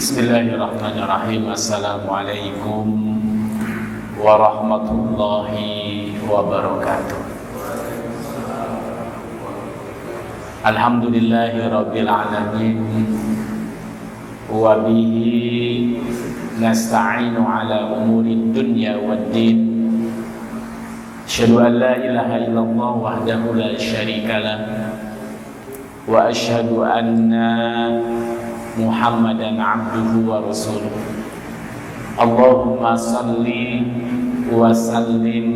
Bismillahirrahmanirrahim. Assalamualaikum warahmatullahi wabarakatuh. Alhamdulillahi rabbil alamin. Wa bihi nasta'inu ala umuri dunya waddin. Asyhadu an la ilaha illallah wahdahu la syarika lah. Wa asyhadu anna Muhammadan abduhu wa rasuluh. Allahumma salli wa sallim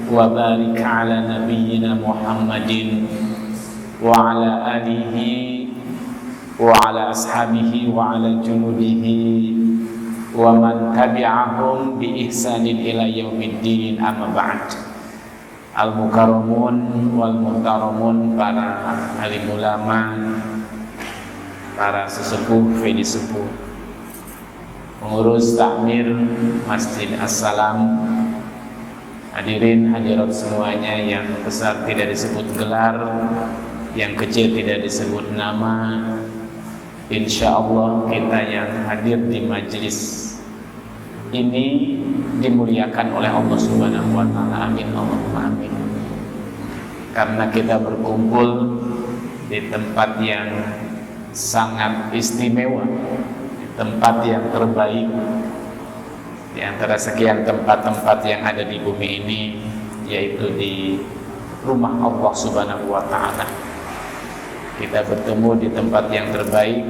wa barik ala nabiyyina Muhammadin wa ala alihi wa ala ashabihi wa ala junubihi wa man tabi'ahum bi ihsanin ila yaumiddin, amma ba'd. Al-mukarramun wal muhtaramun, para alim ulama, para sesepuh, fedi sepuh, pengurus takmir Masjid As-Salam, hadirin hadirat semuanya, yang besar tidak disebut gelar, yang kecil tidak disebut nama. Insyaallah kita yang hadir di majelis ini dimuliakan oleh Allah Subhanahu wa taala. Amin Allahumma amin. Karena kita berkumpul di tempat yang sangat istimewa, di tempat yang terbaik di antara sekian tempat-tempat yang ada di bumi ini, yaitu di rumah Allah Subhanahu wa taala. Kita bertemu di tempat yang terbaik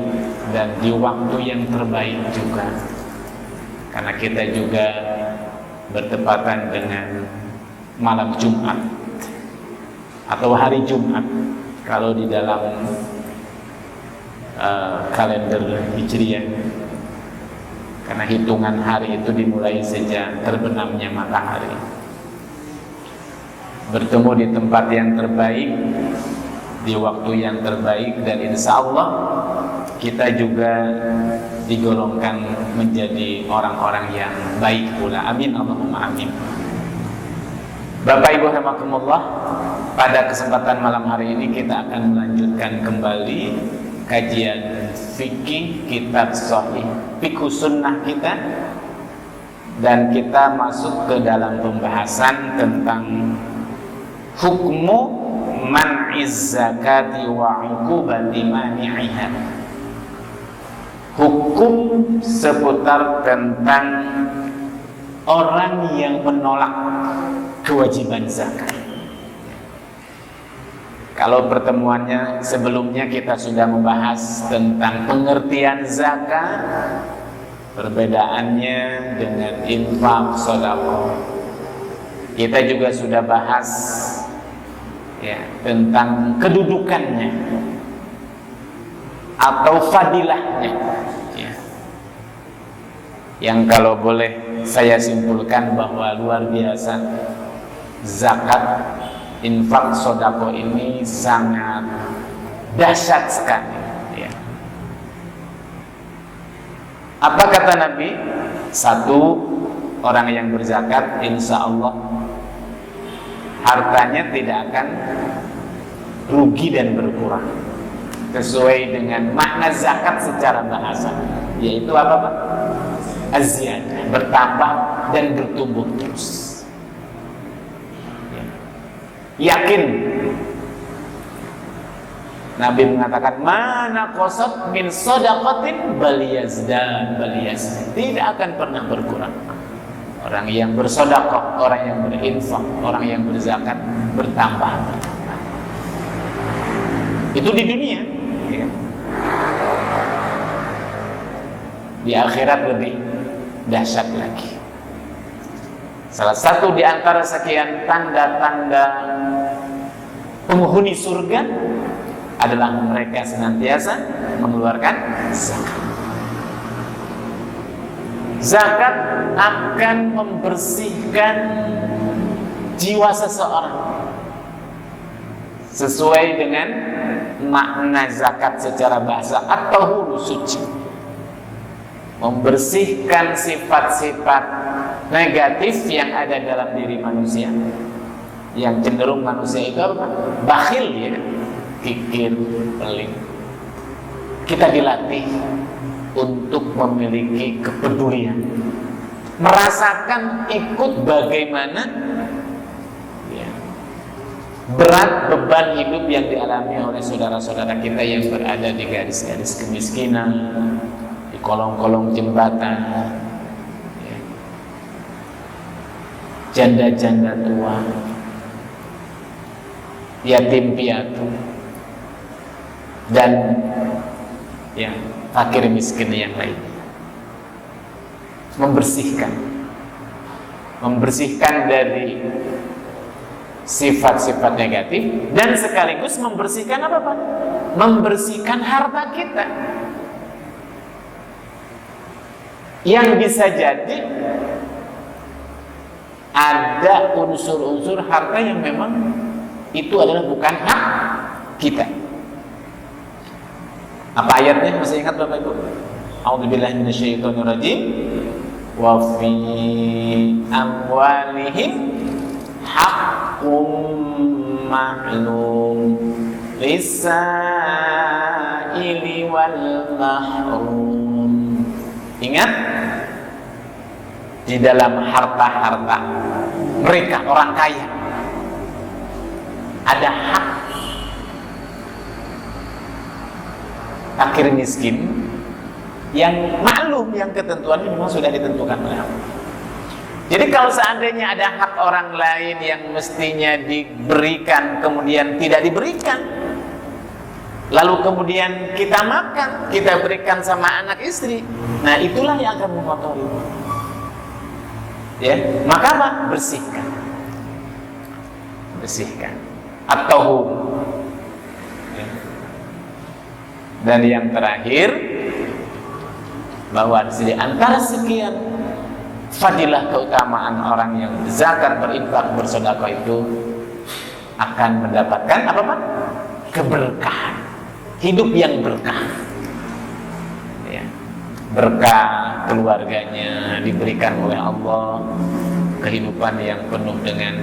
dan di waktu yang terbaik juga, karena kita juga bertepatan dengan malam Jumat atau hari Jumat kalau di dalam kalender Hijriah, karena hitungan hari itu dimulai sejak terbenamnya matahari. Bertemu di tempat yang terbaik, di waktu yang terbaik, dan insya Allah kita juga digolongkan menjadi orang-orang yang baik pula. Amin Allahumma amin. Bapak Ibu rahimakumullah, pada kesempatan malam hari ini kita akan melanjutkan kembali kajian fikih kitab Sahih Fiqh Sunnah kita, dan kita masuk ke dalam pembahasan tentang hukmu man'iz zakati wa 'uqubati mani'iha. Hukum seputar tentang orang yang menolak kewajiban zakat. Kalau pertemuannya sebelumnya kita sudah membahas tentang pengertian zakat, perbedaannya dengan infak, sedekah. Kita juga sudah bahas tentang kedudukannya atau fadilahnya, yang kalau boleh saya simpulkan bahwa luar biasa. Zakat, infak, sedekah ini sangat dahsyat sekali. Apa kata Nabi? Satu, orang yang berzakat insya Allah hartanya tidak akan rugi dan berkurang, sesuai dengan makna zakat secara bahasa, yaitu apa Pak? Az-ziyadah, bertambah dan bertumbuh terus. Yakin, Nabi mengatakan mana qasat min shadaqatin bal yazdad, tidak akan pernah berkurang. Orang yang bersedekah, orang yang berinfak, orang yang berzakat bertambah. Itu di dunia, ya. Di akhirat lebih dahsyat lagi. Salah satu di antara sekian tanda-tanda penghuni surga adalah mereka senantiasa mengeluarkan zakat. Zakat akan membersihkan jiwa seseorang sesuai dengan makna zakat secara bahasa atau hulu suci, membersihkan sifat-sifat negatif yang ada dalam diri manusia. Yang cenderung manusia itu apa? Bakhil, ya, kikir, pelit. Kita dilatih untuk memiliki kepedulian, merasakan ikut bagaimana ya, berat beban hidup yang dialami oleh saudara-saudara kita yang berada di garis-garis kemiskinan, di kolong-kolong jembatan, ya, janda-janda tua, yatim piatu, dan ya fakir miskin yang lainnya. Membersihkan dari sifat-sifat negatif, dan sekaligus membersihkan apa Pak? Membersihkan harta kita yang bisa jadi ada unsur-unsur harta yang memang itu adalah bukan hak kita. Apa ayatnya? Masih ingat Bapak Ibu? A'udzubillahi minasyaitonirrajim. Wa fi amwalihim haqqum ma'lum lis-sa'ili wal mahrum. Ingat, di dalam harta-harta mereka orang kaya ada hak fakir miskin yang maklum, yang ketentuannya memang sudah ditentukan oleh Allah. Jadi kalau seandainya ada hak orang lain yang mestinya diberikan kemudian tidak diberikan, lalu kemudian kita makan, kita berikan sama anak istri, nah itulah yang akan mengotori. Ya, maka apa? Bersihkan. Atau ya. Dan yang terakhir, bahwa di antara sekian fadilah keutamaan orang yang zakat, berinfak, bersedekah itu akan mendapatkan apa Pak? Keberkahan, hidup yang berkah. Ya. Berkah keluarganya diberikan oleh Allah, kehidupan yang penuh dengan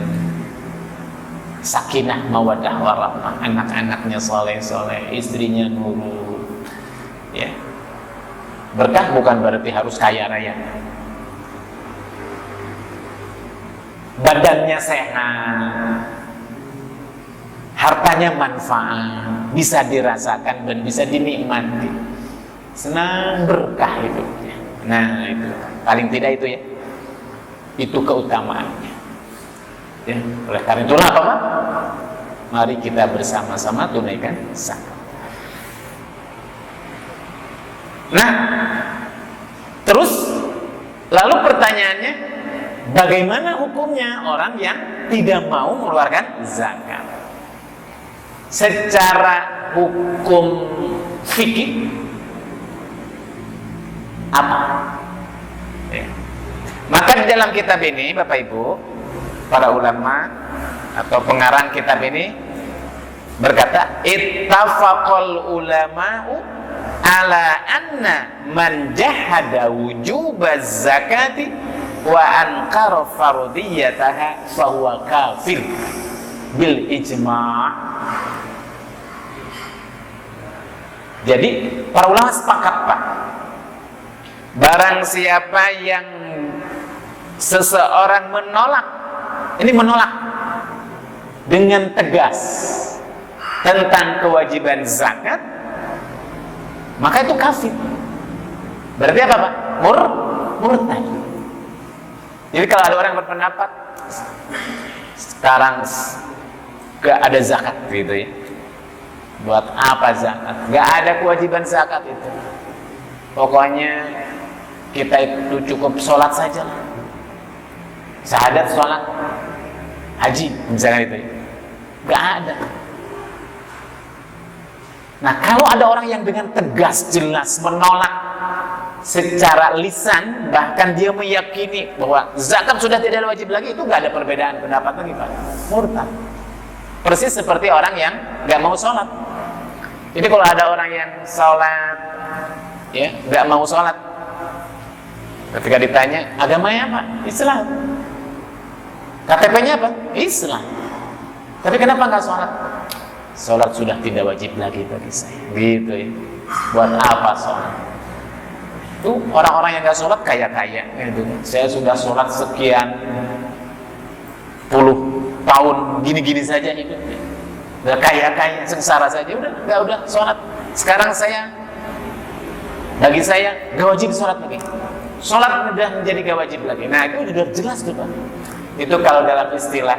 sakinah, mawaddah, warahmah, anak-anaknya soleh-soleh, istrinya nurut. Ya. Berkah bukan berarti harus kaya raya. Badannya sehat, hartanya manfaat, bisa dirasakan dan bisa dinikmati. Senang, berkah hidupnya. Nah itu, paling tidak itu ya, itu keutamaannya. Ya, oleh karena itulah apa Pak? Mari kita bersama-sama tunaikan zakat. Nah, terus lalu pertanyaannya, bagaimana hukumnya orang yang tidak mau mengeluarkan zakat? Secara hukum fikih apa? Ya. Maka di dalam kitab ini Bapak Ibu, para ulama atau pengarang kitab ini berkata, ittafaqal ulama'u ala anna man jahada wujubaz zakati wa ankara fardiyataha fahuwa kafir bil ijma'. Jadi para ulama sepakat Pak, barang siapa yang seseorang menolak dengan tegas tentang kewajiban zakat, maka itu kafir. Berarti apa Pak? Murtad. Jadi kalau ada orang berpendapat sekarang gak ada zakat gitu ya, buat apa zakat? Gak ada kewajiban zakat itu. Pokoknya kita itu cukup sholat saja lah, syahadat, sholat, haji misalnya itu ya. Gak ada. Nah kalau ada orang yang dengan tegas jelas menolak secara lisan, bahkan dia meyakini bahwa zakat sudah tidak wajib lagi, itu gak ada perbedaan pendapat lagi Pak, murtad. Persis seperti orang yang gak mau sholat. Jadi kalau ada orang yang sholat ya gak mau sholat, ketika ditanya agamanya apa? Islam. KTP-nya apa? Islam. Tapi kenapa gak sholat? Sholat sudah tidak wajib lagi bagi saya. Gitu ya. Buat apa sholat? Tuh orang-orang yang nggak sholat kaya-kaya gitu. Saya sudah sholat sekian puluh tahun gini-gini saja hidupnya, udah kaya-kaya, sengsara saja, udah sholat. Sekarang bagi saya gak wajib sholat lagi. Sholat udah menjadi gak wajib lagi. Nah itu udah jelas tuh Pak. Itu kalau dalam istilah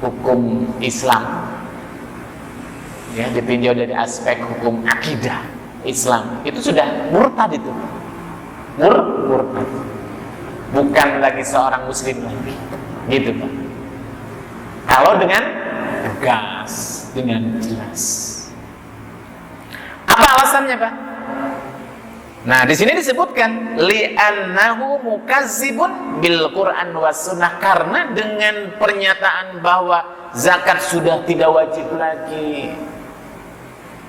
hukum Islam, ya ditinjau dari aspek hukum akidah Islam, itu sudah murtad itu. Murtad. Bukan lagi seorang muslim lagi. Gitu Pak. Kalau dengan tegas, dengan jelas. Apa alasannya Pak? Nah, di sini disebutkan li'annahu mukazzibun bil Qur'an was sunnah, karena dengan pernyataan bahwa zakat sudah tidak wajib lagi,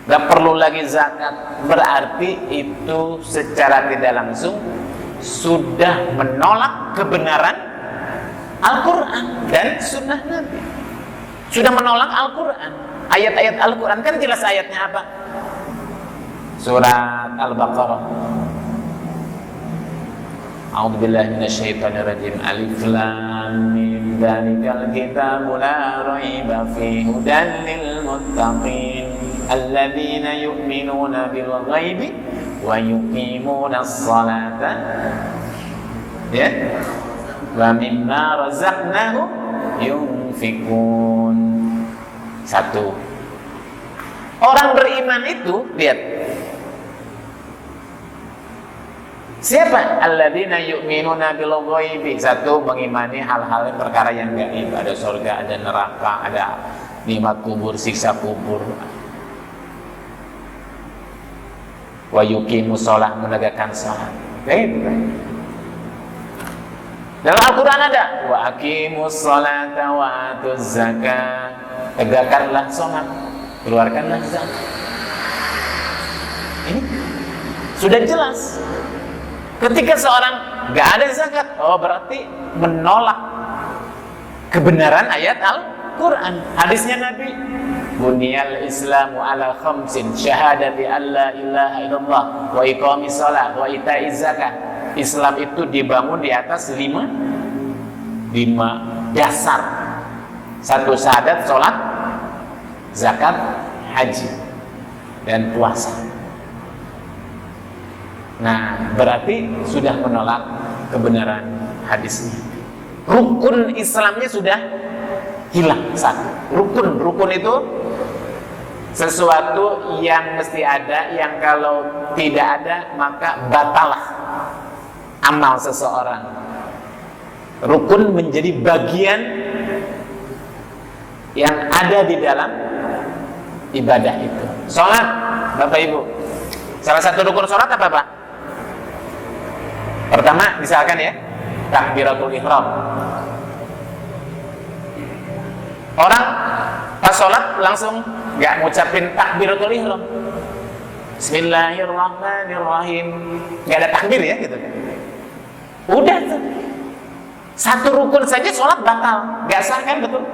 gak perlu lagi zakat, berarti itu secara tidak langsung sudah menolak kebenaran Al-Quran dan sunnah Nabi. Sudah menolak Al-Quran. Ayat-ayat Al-Quran kan jelas ayatnya apa? Surat Al-Baqarah. A'udzubillahi minasyaitonirrajim. Alif lam mim dzalikal kitabu la raiba fihi hudan lil muttaqin alladzina yu'minuna bil ghaibi wa yuqimunas salata wa mimma razaqnahum yunfikun. Satu, orang beriman itu, lihat, siapa? Alladzina yu'minuna bil ghaibi. Satu, mengimani hal-hal perkara yang gaib, ada surga, ada neraka, ada nikmat kubur, siksa kubur. Wa yuqimus shalah, menegakkan salat. Gitu kan? Dalam Al-Quran ada wa aqimus sholata wa atuz zakah, tegakkanlah sholat, keluarkanlah zakat. Ini sudah jelas. Ketika seorang gak ada zakat, oh berarti menolak kebenaran ayat Al-Quran. Hadisnya Nabi, buniyal islamu ala khamsin, syahadati alla ilaha illallah wa iqamis shalah wa ita'iz zakah. Islam itu dibangun di atas lima dasar. Satu, syahadat, sholat, zakat, haji, dan puasa. Nah, berarti sudah menolak kebenaran hadisnya. Rukun Islamnya sudah hilang satu. Rukun itu sesuatu yang mesti ada, yang kalau tidak ada maka batalah amal seseorang. Rukun menjadi bagian yang ada di dalam ibadah itu. Sholat, Bapak Ibu, salah satu rukun sholat apa Pak? Pertama, misalkan ya, takbiratul ihram. Orang pas sholat langsung gak ngucapin takbiratul ihram, Bismillahirrahmanirrahim, gak ada takbir ya gitu kan. Udah tuh, satu rukun saja sholat batal, gak sah kan, betul?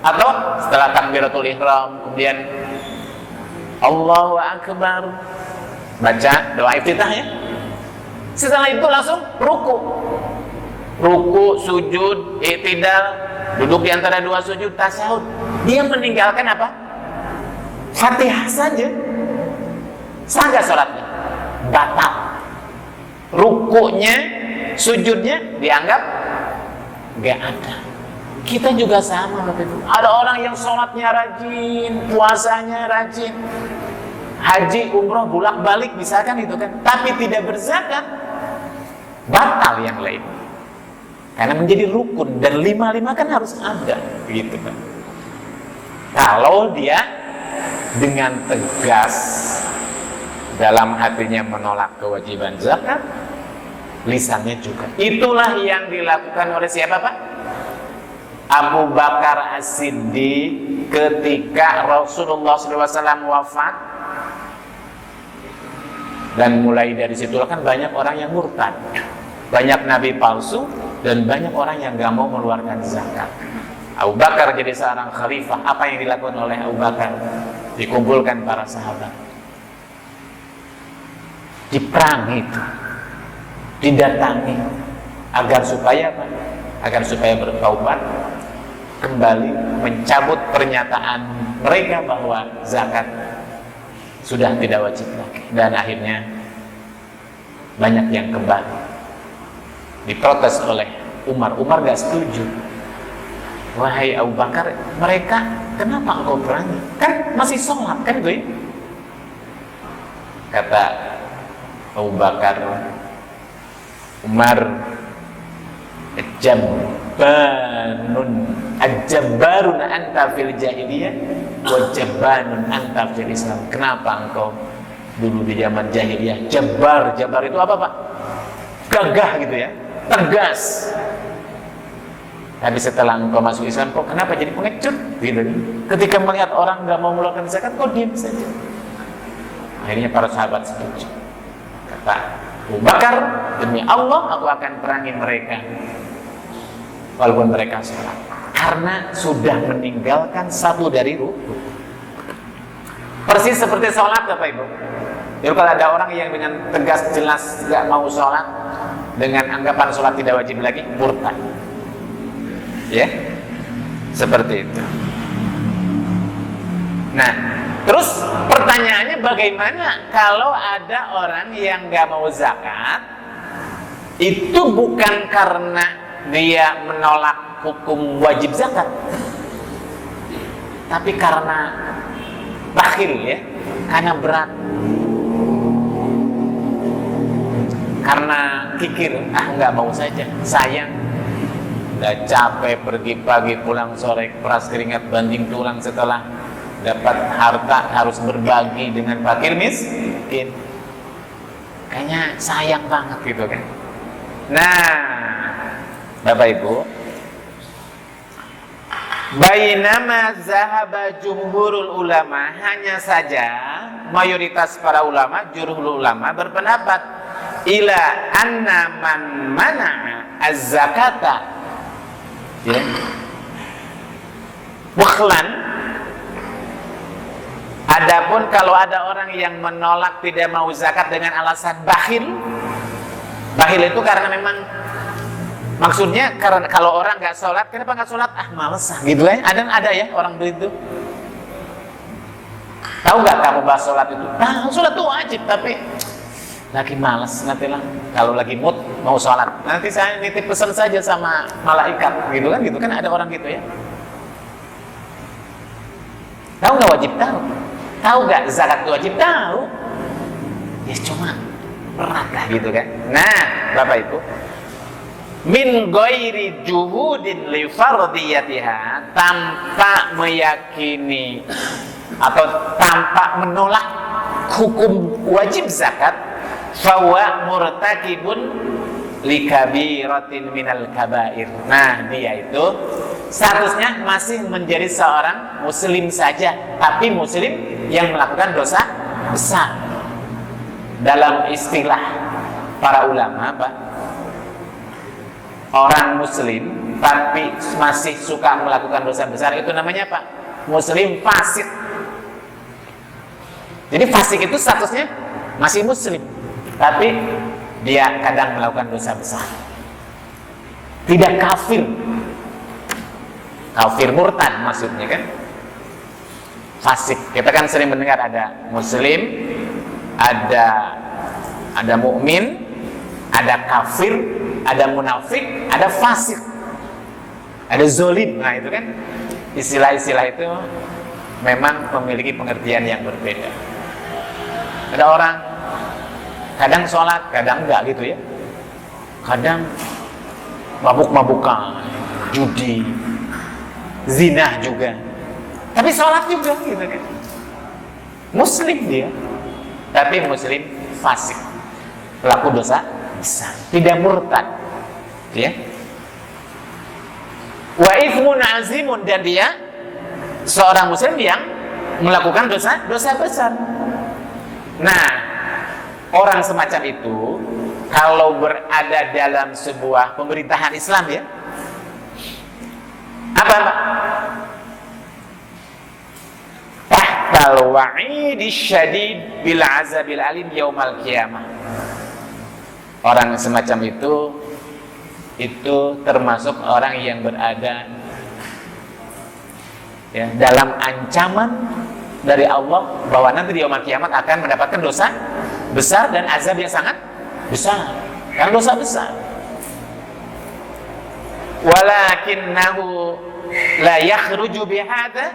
Atau setelah takbiratul ihram kemudian Allahu Akbar, baca doa iftitah ya. Setelah itu langsung ruku, sujud, i'tidal, duduk di antara dua sujud, tasyahud. Dia meninggalkan apa? Fatihah saja. Sah gak sholatnya? Batal. Rukunya, sujudnya dianggap gak ada. Kita juga sama Bapak Ibu. Ada orang yang sholatnya rajin, puasanya rajin, haji, umroh, bolak-balik misalkan itu kan, tapi tidak berzakat, batal yang lain. Karena menjadi rukun, dan lima kan harus ada, gitu kan. Kalau dia dengan tegas dalam hatinya menolak kewajiban zakat, lisannya juga. Itulah yang dilakukan oleh siapa Pak? Abu Bakar As-Siddiq ketika Rasulullah SAW wafat. Dan mulai dari situlah kan banyak orang yang murtad, banyak nabi palsu, dan banyak orang yang gak mau mengeluarkan zakat. Abu Bakar jadi seorang khalifah. Apa yang dilakukan oleh Abu Bakar? Dikumpulkan para sahabat. diperangi itu, didatangi agar supaya apa? Agar supaya bertaubat, kembali mencabut pernyataan mereka bahwa zakat sudah tidak wajib lagi. Dan akhirnya banyak yang kembali. Diprotes oleh Umar. Umar gak setuju. Wahai Abu Bakar, mereka kenapa engkau perangi? Kan masih sholat kan itu ya? Kata Abu Bakar, Umar, Jabbarun anta fil jahiliyah wa jabbanun anta fil Islam. Kenapa engkau dulu di zaman jahiliyah jabbar itu apa Pak? Gagah gitu ya, tegas. Tapi setelah engkau masuk Islam, kok kenapa jadi pengecut gitu? Ketika melihat orang nggak mau mengeluarkan zakat, kok diam saja. Akhirnya para sahabat setuju. Kata Abu Bakar, demi Allah aku akan perangi mereka walaupun mereka sholat, karena sudah meninggalkan satu dari rukun. Persis seperti sholat Bapak Ibu. Jadi kalau ada orang yang dengan tegas jelas gak mau sholat, dengan anggapan sholat tidak wajib lagi, murtad. Ya, seperti itu. Nah, terus pertanyaannya bagaimana kalau ada orang yang gak mau zakat, itu bukan karena dia menolak hukum wajib zakat, tapi karena bakhil ya, karena berat, karena kikir, nggak mau saja, sayang, udah capek pergi pagi pulang sore, peras keringat banting tulang, setelah dapat harta harus berbagi dengan fakir miskin, kayaknya sayang banget gitu kan. Nah Bapak Ibu, bainama zahaba jumhurul ulama, hanya saja mayoritas para ulama, jumhurul ulama berpendapat ila anna man mana'a az-zakata ya bukhlan. Adapun kalau ada orang yang menolak tidak mau zakat dengan alasan bakhil itu karena memang maksudnya karena kalau orang nggak sholat, kenapa nggak sholat? Males gitu ya. Ada ya orang begitu. Tahu nggak kamu bahas sholat itu? Sholat itu wajib, tapi lagi males, nantilah kalau lagi mood mau sholat. Nanti saya nitip pesan saja sama malaikat, gitu kan ada orang gitu ya. Tahu nggak wajib tahu? Tahu nggak zakat itu wajib tahu? Ya cuma berat lah gitu kan. Nah, Bapak Ibu, min ghairi juhudin li fardiyatiha, tanpa meyakini atau tanpa menolak hukum wajib zakat, fawa murtakibun li kabiratin minal kabair. Nah, dia itu seharusnya masih menjadi seorang muslim saja, tapi muslim yang melakukan dosa besar. Dalam istilah para ulama, Pak, orang muslim tapi masih suka melakukan dosa besar itu namanya apa? Muslim fasik. Jadi fasik itu statusnya masih muslim, tapi dia kadang melakukan dosa besar. Tidak kafir. Kafir murtad maksudnya kan. Fasik. Kita kan sering mendengar ada muslim, ada mukmin, ada kafir, ada munafik, ada fasik, ada zolim. Nah itu kan istilah-istilah itu memang memiliki pengertian yang berbeda. Ada orang kadang sholat, kadang enggak gitu ya. Kadang mabuk-mabukan, judi, zina juga, tapi sholat juga gitu kan. Muslim dia, tapi muslim fasik, pelaku dosa besar, tidak murtad ya. Wa ithmun azimun, dan dia seorang muslim yang melakukan dosa besar. Nah, orang semacam itu kalau berada dalam sebuah pemerintahan Islam ya, apa Pak? Tahtal wa'idi syadid bil azabil alim yaumal qiyamah. orang semacam itu termasuk orang yang berada ya, dalam ancaman dari Allah bahwa nanti di yaumul kiamat akan mendapatkan dosa besar dan azab yang sangat besar. Karena dosa besar. Walakinnahu la yakhruju bihadza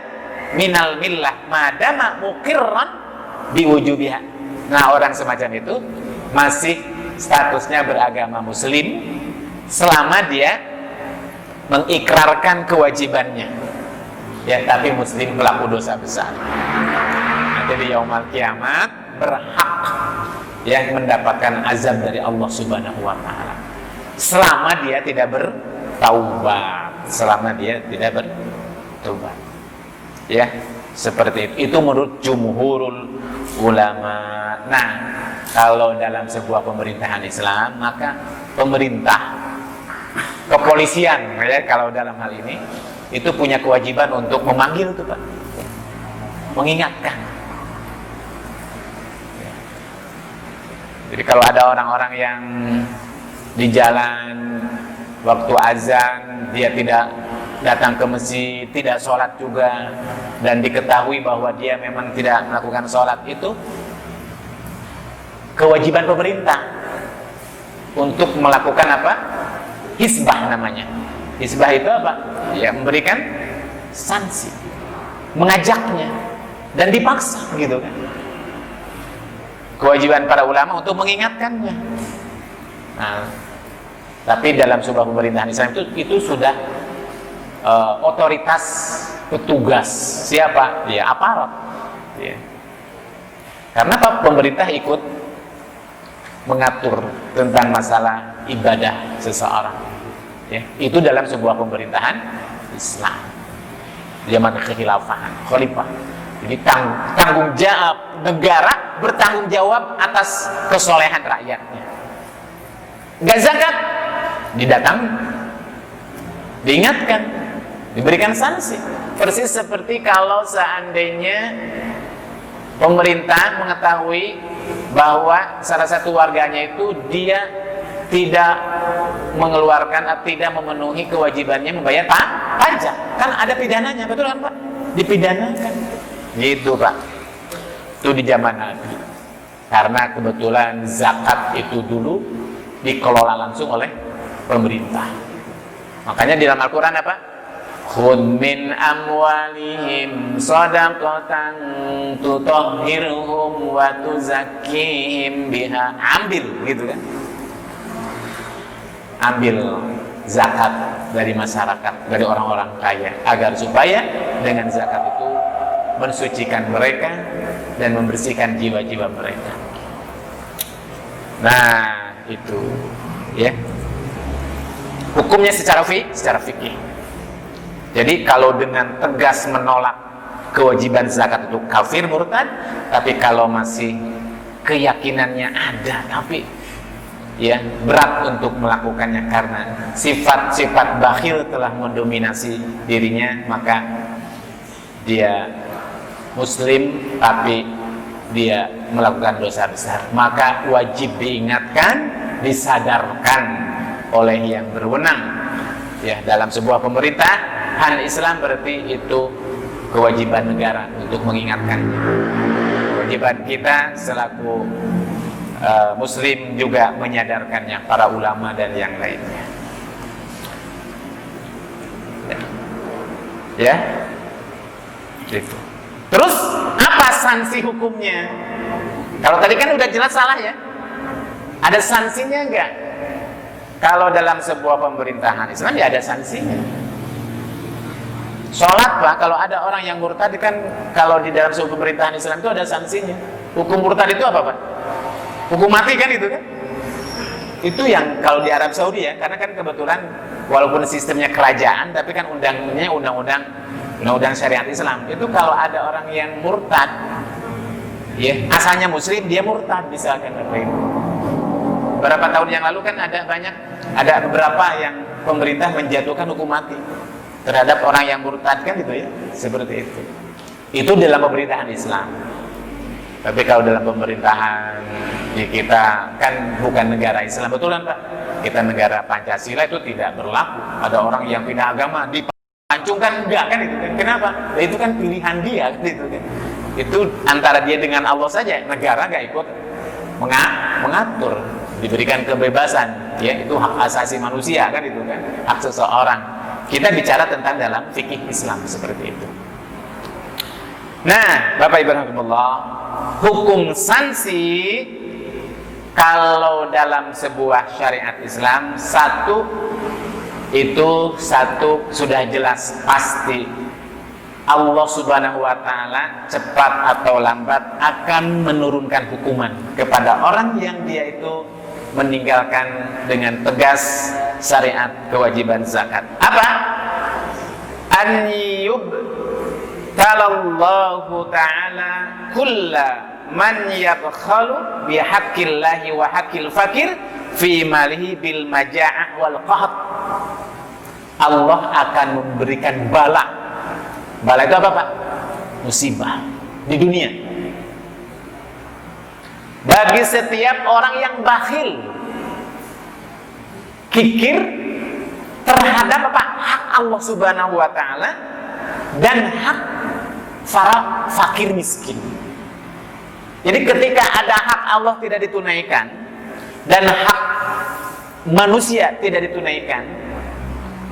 minal millah madama muqirran biwujubiha. Nah, orang semacam itu masih statusnya beragama muslim selama dia mengikrarkan kewajibannya. Ya, tapi muslim pelaku dosa besar. Nanti di yaumul kiamat berhak yang mendapatkan azab dari Allah Subhanahu wa taala. Selama dia tidak bertaubat, Ya, seperti itu. Itu menurut jumhurul ulama. Nah, kalau dalam sebuah pemerintahan Islam, maka pemerintah, kepolisian, ya, kalau dalam hal ini itu punya kewajiban untuk memanggil tuh Pak, mengingatkan. Jadi kalau ada orang-orang yang di jalan waktu azan dia tidak datang ke masjid, tidak sholat juga, dan diketahui bahwa dia memang tidak melakukan sholat, itu kewajiban pemerintah untuk melakukan apa? Hisbah namanya. Hisbah itu apa? Ya, memberikan sanksi, mengajaknya, dan dipaksa gitu kan. Kewajiban para ulama untuk mengingatkannya. Nah, tapi dalam sebuah pemerintahan Islam itu sudah otoritas petugas siapa? Ya, aparat. Ya. Karena apa? Pemerintah ikut mengatur tentang masalah ibadah seseorang. Ya, itu dalam sebuah pemerintahan Islam zaman kekhilafahan khalifah. Jadi tanggung jawab negara, bertanggung jawab atas kesolehan rakyatnya. Gak zakat, didatangi, diingatkan, diberikan sanksi. Persis seperti kalau seandainya pemerintah mengetahui bahwa salah satu warganya itu dia tidak mengeluarkan atau tidak memenuhi kewajibannya membayar pajak, kan ada pidananya, betul kan Pak? Dipidanakan, gitu Pak. Itu di zaman Nabi. Karena kebetulan zakat itu dulu dikelola langsung oleh pemerintah. Makanya di dalam Al-Quran apa? Khudh min amwalihim shadaqatan tutahhiruhum wa tuzakkihim biha. Ambil, gitu kan? Ambil zakat dari masyarakat, dari orang-orang kaya, agar supaya dengan zakat itu mensucikan mereka dan membersihkan jiwa-jiwa mereka. Nah, itu ya hukumnya secara fikih. Jadi kalau dengan tegas menolak kewajiban zakat itu kafir, murtad. Tapi kalau masih keyakinannya ada tapi ya berat untuk melakukannya karena sifat-sifat bakhil telah mendominasi dirinya, maka dia muslim tapi dia melakukan dosa besar, maka wajib diingatkan, disadarkan oleh yang berwenang. Ya, dalam sebuah pemerintahan Islam berarti itu kewajiban negara untuk mengingatkan. Kewajiban kita selaku muslim juga menyadarkannya, para ulama dan yang lainnya. Ya, itu. Terus apa sanksi hukumnya? Kalau tadi kan udah jelas salah ya. Ada sanksinya enggak? Kalau dalam sebuah pemerintahan Islam ya ada sanksinya. Sholat Pak, kalau ada orang yang murtad kan, kalau di dalam sebuah pemerintahan Islam itu ada sanksinya. Hukum murtad itu apa Pak? Hukum mati kan itu kan? Itu yang kalau di Arab Saudi ya, karena kan kebetulan walaupun sistemnya kerajaan, tapi kan undangnya undang-undang syariat Islam. Itu kalau ada orang yang murtad, ya asalnya muslim dia murtad misalkan. Beberapa tahun yang lalu kan ada beberapa yang pemerintah menjatuhkan hukum mati terhadap orang yang murtad kan gitu ya, seperti itu. Itu dalam pemerintahan Islam. Tapi kalau dalam pemerintahan ya kita kan bukan negara Islam, betul kan Pak? Kita negara Pancasila, itu tidak berlaku. Ada orang yang pindah agama dipancungkan, enggak kan itu kan? Kenapa? Nah, itu kan pilihan dia kan itu kan. Itu antara dia dengan Allah saja, negara nggak ikut mengatur, diberikan kebebasan, ya itu hak asasi manusia kan itu kan, hak seseorang. Kita bicara tentang dalam fikih Islam seperti itu. Nah, Bapak Ibu rahimakumullah, hukum sanksi kalau dalam sebuah syariat Islam satu sudah jelas pasti, Allah Subhanahu wa Ta'ala cepat atau lambat akan menurunkan hukuman kepada orang yang dia itu meninggalkan dengan tegas syariat kewajiban zakat. Apa? An yubtalallahu ta'ala kulla man yabkhalu bihaqqillahi wa haqqil fakir fi malihi bil maja'ah wal qahab. Allah akan memberikan bala. Bala itu apa Pak? Musibah di dunia bagi setiap orang yang bakhil, kikir terhadap apa? Hak Allah Subhanahu wa Ta'ala dan hak para fakir miskin. Jadi ketika ada hak Allah tidak ditunaikan dan hak manusia tidak ditunaikan,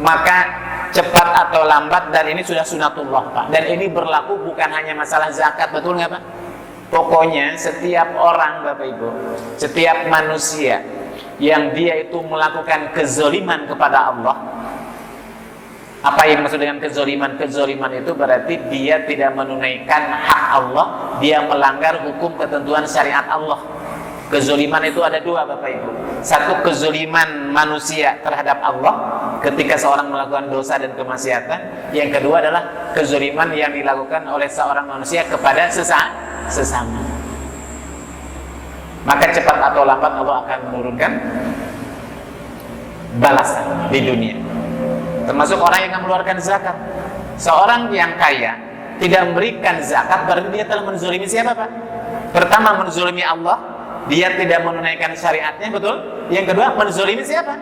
maka cepat atau lambat, dan ini sudah sunatullah Pak, dan ini berlaku bukan hanya masalah zakat, betul nggak Pak? Pokoknya setiap orang Bapak Ibu, setiap manusia yang dia itu melakukan kezoliman kepada Allah. Apa yang maksud dengan kezoliman? Kezoliman itu berarti dia tidak menunaikan hak Allah, dia melanggar hukum ketentuan syariat Allah. Kezoliman itu ada dua Bapak Ibu. Satu, kezoliman manusia terhadap Allah ketika seorang melakukan dosa dan kemaksiatan. Yang kedua adalah kezoliman yang dilakukan oleh seorang manusia kepada sesama. Maka cepat atau lambat Allah akan menurunkan balasan di dunia. Termasuk orang yang mengeluarkan zakat. Seorang yang kaya tidak memberikan zakat, berarti dia telah menzolimi siapa Pak? Pertama, menzolimi Allah, dia tidak menunaikan syariatnya, betul? Yang kedua, menzolimi siapa?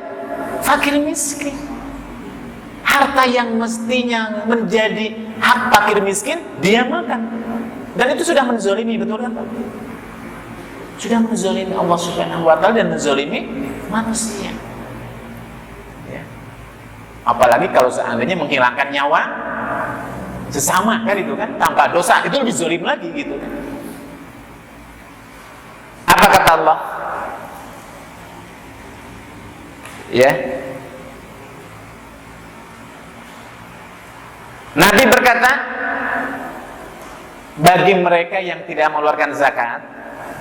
Fakir miskin. Harta yang mestinya menjadi hak fakir miskin, dia makan. Dan itu sudah menzolimi, betul kan Pak? Sudah menzolimi Allah Subhanahu wa Ta'ala dan menzolimi manusia. Ya. Apalagi kalau seandainya menghilangkan nyawa sesama kan itu kan, tanpa dosa, itu lebih zolim lagi gitu kan. Apa kata Allah? Ya. Nabi berkata, bagi mereka yang tidak mengeluarkan zakat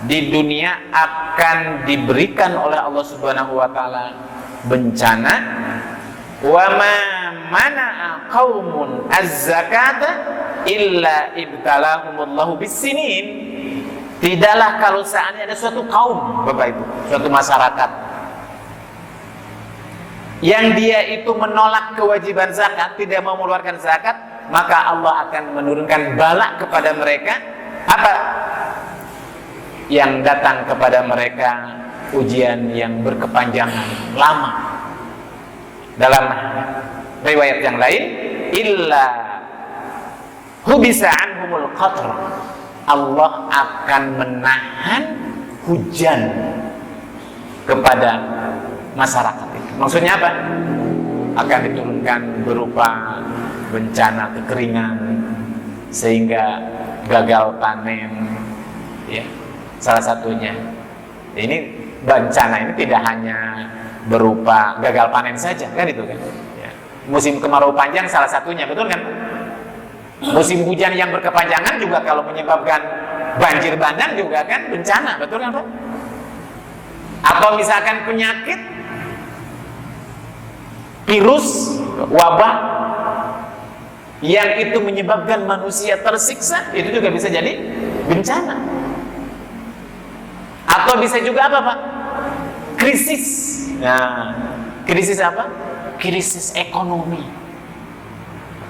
di dunia akan diberikan oleh Allah Subhanahu wa Ta'ala bencana. Wa ma mana'a qaumun az-zakata illa ibtalahumullahu bis-sinin. Tidaklah kalau seandainya ada suatu kaum, Bapak Ibu, suatu masyarakat yang dia itu menolak kewajiban zakat, tidak mau mengeluarkan zakat, maka Allah akan menurunkan bala kepada mereka. Apa? Yang datang kepada mereka ujian yang berkepanjangan, lama. Dalam riwayat yang lain, illa hubisa anhumul qatr. Allah akan menahan hujan kepada masyarakat itu. Maksudnya apa? Akan diturunkan berupa bencana kekeringan sehingga gagal panen, ya, salah satunya. Ini bencana ini tidak hanya berupa gagal panen saja, kan itu kan? Ya. Musim kemarau panjang salah satunya, betul kan? Musim hujan yang berkepanjangan juga kalau menyebabkan banjir bandang juga kan bencana, betul kan Pak? Atau misalkan penyakit, virus, wabah yang itu menyebabkan manusia tersiksa, itu juga bisa jadi bencana. Atau bisa juga apa Pak? Krisis. Nah, krisis apa? Krisis ekonomi,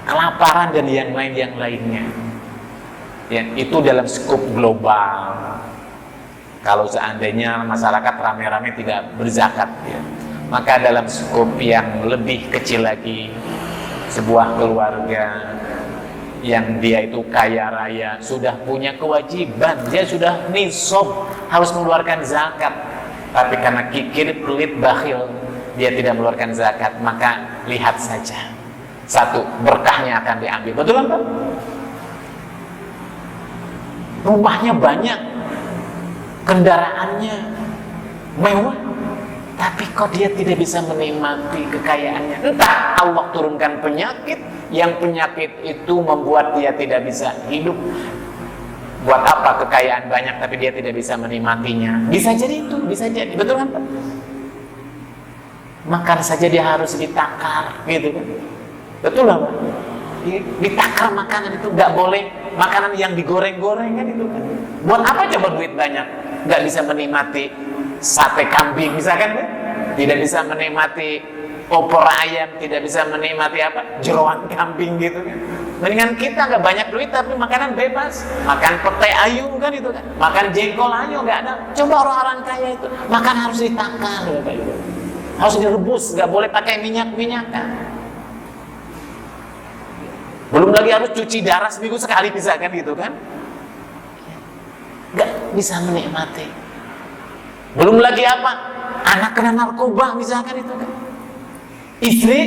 kelaparan dan yang lainnya. Ya, itu dalam skop global. Kalau seandainya masyarakat rame-rame tidak berzakat, ya, maka dalam skop yang lebih kecil lagi, sebuah keluarga yang dia itu kaya raya, sudah punya kewajiban, dia sudah nisab harus mengeluarkan zakat, tapi karena kikir, pelit, bakhil, dia tidak mengeluarkan zakat, maka lihat saja, satu, berkahnya akan diambil. Betul kan Pak? Rumahnya banyak, kendaraannya mewah, tapi kok dia tidak bisa menikmati kekayaannya. Entah Allah turunkan penyakit, yang penyakit itu membuat dia tidak bisa hidup. Buat apa kekayaan banyak tapi dia tidak bisa menikmatinya? Bisa jadi itu, bisa jadi. Betul kan Pak? Makan saja dia harus ditakar, gitu kan? Betul lah Pak? Ditakar makanan itu, nggak boleh makanan yang digoreng-goreng kan itu kan? Buat apa coba duit banyak? Nggak bisa menikmati sate kambing misalkan kan? Tidak bisa menikmati opor ayam, tidak bisa menikmati apa? Jeroan kambing gitu kan? Mendingan kita nggak banyak duit tapi makanan bebas, makan pete ayu kan itu kan? Makan jengkol ayu nggak ada. Coba orang-orang kaya itu makan harus ditakar, gitu. Harus direbus, nggak boleh pakai minyak-minyakan. Belum lagi harus cuci darah seminggu sekali misalkan gitu kan? Nggak bisa menikmati. Belum lagi apa? Anak kena narkoba misalkan itu kan? Istri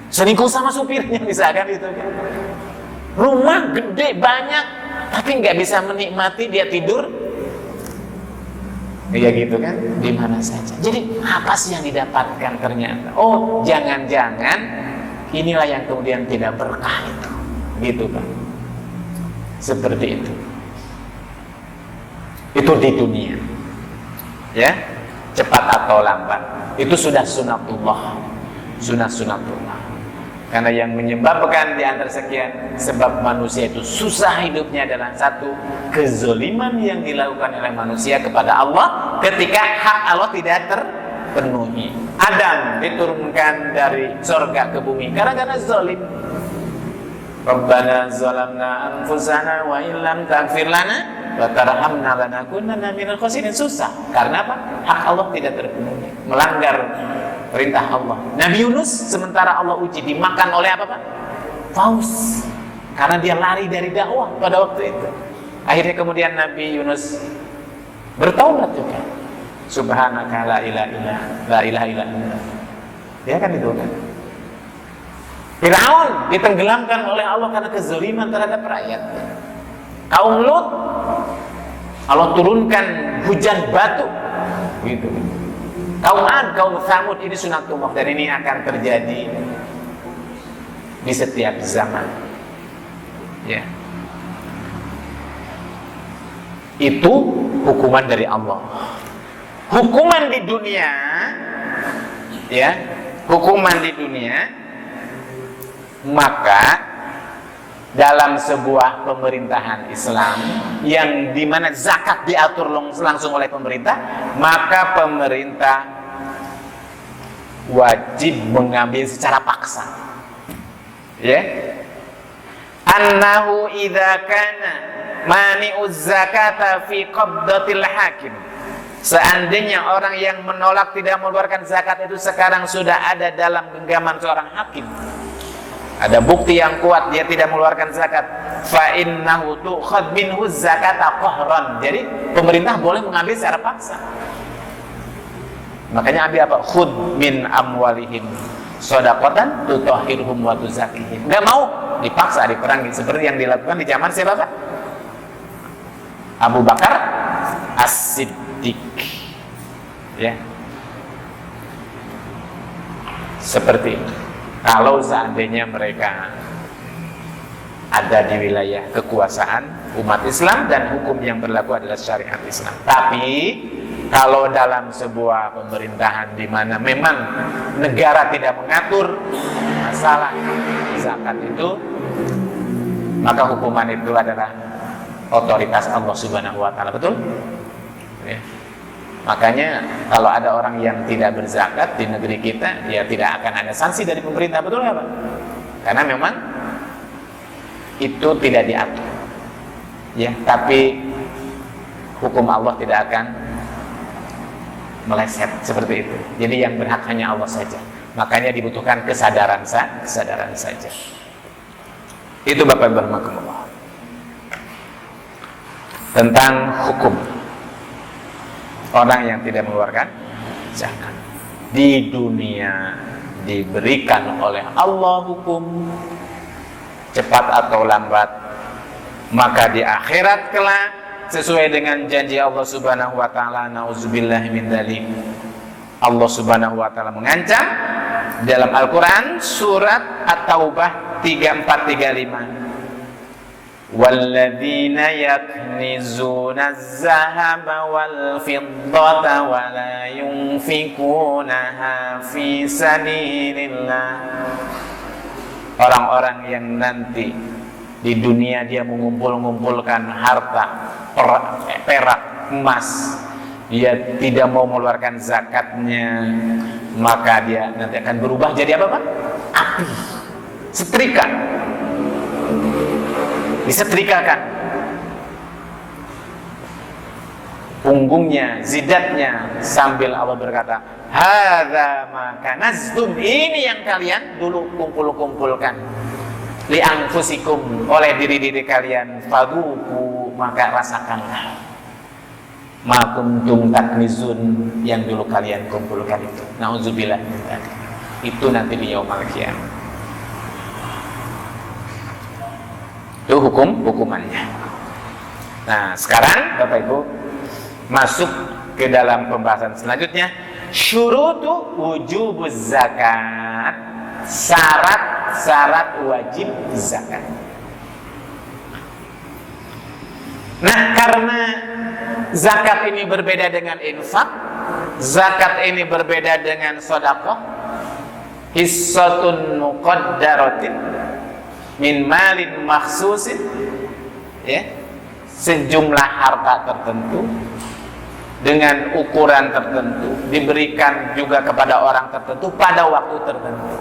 selingkuh sama supirnya misalkan itu kan? Rumah gede banyak tapi nggak bisa menikmati, dia tidur ya gitu kan, di mana saja. Jadi apa sih yang didapatkan ternyata? Oh, jangan-jangan inilah yang kemudian tidak berkah itu, gitu kan? Seperti itu. Itu di dunia, ya, cepat atau lambat. Itu sudah sunatullah, sunatullah. Karena yang menyebabkan di antara sekian sebab manusia itu susah hidupnya adalah satu, kezoliman yang dilakukan oleh manusia kepada Allah ketika hak Allah tidak terpenuhi. Adam diturunkan dari surga ke bumi karena zolim. Rabbana zalamna anfusana wa illam taghfir lana wa tarhamna lanakunanna minal khasirin. Susah. Karena apa? Hak Allah tidak terpenuhi. Melanggar perintah Allah. Nabi Yunus sementara Allah uji dimakan oleh apa Pak? Paus. Karena dia lari dari dakwah pada waktu itu. Akhirnya kemudian Nabi Yunus bertaubat juga. Subhanaka la ilaha illa anta. Ya kan itu kan. Firaun ditenggelamkan oleh Allah karena kezaliman terhadap rakyatnya. Kaum Lut Allah turunkan hujan batu, gitu. Kaum Ad, kaum Tsamud, ini sunatullah dan ini akan terjadi di setiap zaman. Ya. Itu hukuman dari Allah. Hukuman di dunia, ya, hukuman di dunia, maka dalam sebuah pemerintahan Islam yang dimana zakat diatur langsung oleh pemerintah, maka pemerintah wajib mengambil secara paksa. Ya, annahu idza kana mani'uz zakata fi qabdatil hakim. Seandainya orang yang menolak tidak mengeluarkan zakat itu sekarang sudah ada dalam genggaman seorang hakim, ada bukti yang kuat dia tidak mengeluarkan zakat, fa innahu tu'khad minhu zakata qahran. Jadi pemerintah boleh mengambil secara paksa. Makanya ambil apa? Khud min amwalihim shadaqatan tutahhiruhum wa tuzakkihim. Enggak mau, dipaksa, diperangi seperti yang dilakukan di zaman siapa Pak? Abu Bakar As-Siddiq. Ya. Seperti itu. Kalau seandainya mereka ada di wilayah kekuasaan umat Islam dan hukum yang berlaku adalah syariat Islam. Tapi kalau dalam sebuah pemerintahan di mana memang negara tidak mengatur masalah zakat itu, maka hukuman itu adalah otoritas Allah Subhanahu wa taala. Betul? Ya. Makanya kalau ada orang yang tidak berzakat di negeri kita, ya tidak akan ada sanksi dari pemerintah, betul nggak Pak? Karena memang itu tidak diatur. Ya, tapi hukum Allah tidak akan meleset seperti itu. Jadi yang berhak hanya Allah saja. Makanya dibutuhkan kesadaran saja. Itu Bapak Ibu rahimakumullah. Tentang hukum orang yang tidak mengeluarkan zakat. Di dunia diberikan oleh Allah hukum, cepat atau lambat, maka di akhirat kelak sesuai dengan janji Allah Subhanahu wa taala, nauzubillahi min dzalik, Allah Subhanahu wa taala mengancam dalam Al-Qur'an surat At-Taubah 3435, walladzina yaknizuna az-zahaba wal fiddata wa la yunfikunaha fi sabilillah. Orang-orang yang nanti di dunia dia mengumpulkan harta perak, emas, dia tidak mau mengeluarkan zakatnya, maka dia nanti akan berubah jadi apa Pak? Api, setrika, disetrikakan punggungnya, zidatnya, sambil Allah berkata, hadza ma kanaztum, ini yang kalian dulu kumpulkan li anfusikum, oleh diri kalian, fadhuku, maka rasakanlah ma kuntum taknizun, yang dulu kalian kumpulkan itu. Nauzubillah min dzalik. Itu nanti di yaumul qiyamah. Itu hukumannya. Nah, sekarang Bapak Ibu masuk ke dalam pembahasan selanjutnya, syurutu wujubuz zakat, syarat wajib zakat. Nah, karena zakat ini berbeda dengan infak, zakat ini berbeda dengan sedekah, hissatun muqaddaratin min malin makhsusin, ya, sejumlah harta tertentu dengan ukuran tertentu diberikan juga kepada orang tertentu pada waktu tertentu.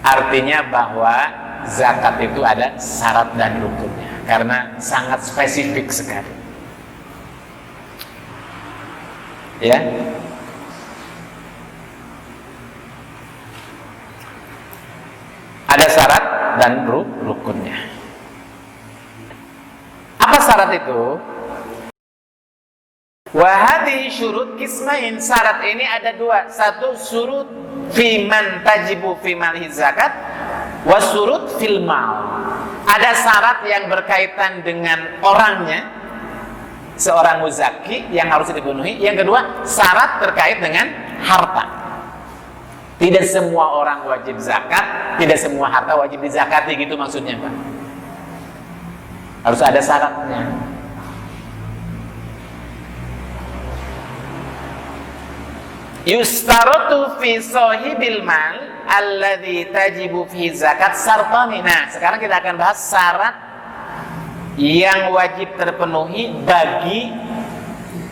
Artinya bahwa zakat itu ada syarat dan rukunnya, karena sangat spesifik sekali. Ya. Ada syarat dan rukunnya. Apa syarat itu? Wa hadhihi syurut qismain. Syarat ini ada dua. Satu, syurut fi man tajibu fi malhi zakat, wa syurut fil mal. Ada syarat yang berkaitan dengan orangnya, seorang muzaki yang harus dipenuhi. Yang kedua, syarat terkait dengan harta. Tidak semua orang wajib zakat, tidak semua harta wajib dizakati, gitu maksudnya Pak. Harus ada syaratnya. Yustaratu fi sahibil mal alladzi tajibu fi zakat syartani. Nah, sekarang kita akan bahas syarat yang wajib terpenuhi bagi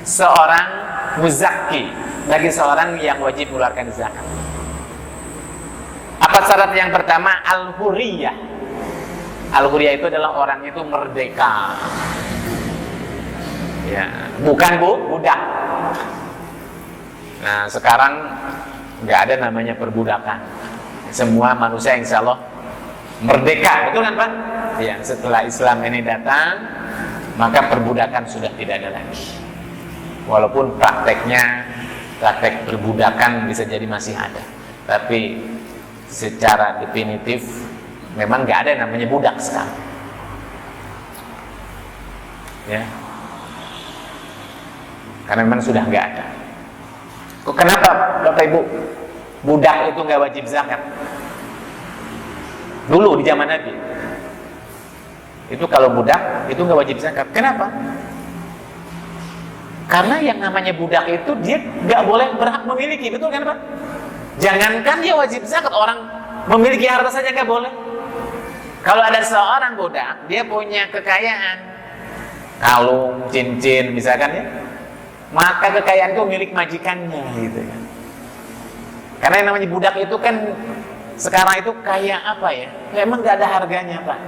seorang muzakki, bagi seorang yang wajib mengeluarkan zakat. Apa syarat yang pertama? Al-huriyah. Al-huriyah itu adalah orang itu merdeka, ya, bukan budak. Nah, sekarang nggak ada namanya perbudakan. Semua manusia insya Allah merdeka, betul kan Pak? Ya, setelah Islam ini datang, maka perbudakan sudah tidak ada lagi. Walaupun praktek perbudakan bisa jadi masih ada, tapi secara definitif memang nggak ada yang namanya budak sekarang. Ya, karena memang sudah nggak ada. Kenapa Bapak Ibu budak itu nggak wajib zakat? Dulu di zaman Nabi itu kalau budak itu nggak wajib zakat. Kenapa? Karena yang namanya budak itu dia nggak boleh berhak memiliki, betul kan Pak? Jangankan dia wajib zakat, orang memiliki harta saja nggak boleh. Kalau ada seorang budak, dia punya kekayaan, kalung, cincin, misalkan ya, maka kekayaan itu milik majikannya, gitu kan. Karena yang namanya budak itu kan sekarang itu kayak apa ya? Memang nggak ada harganya Pak.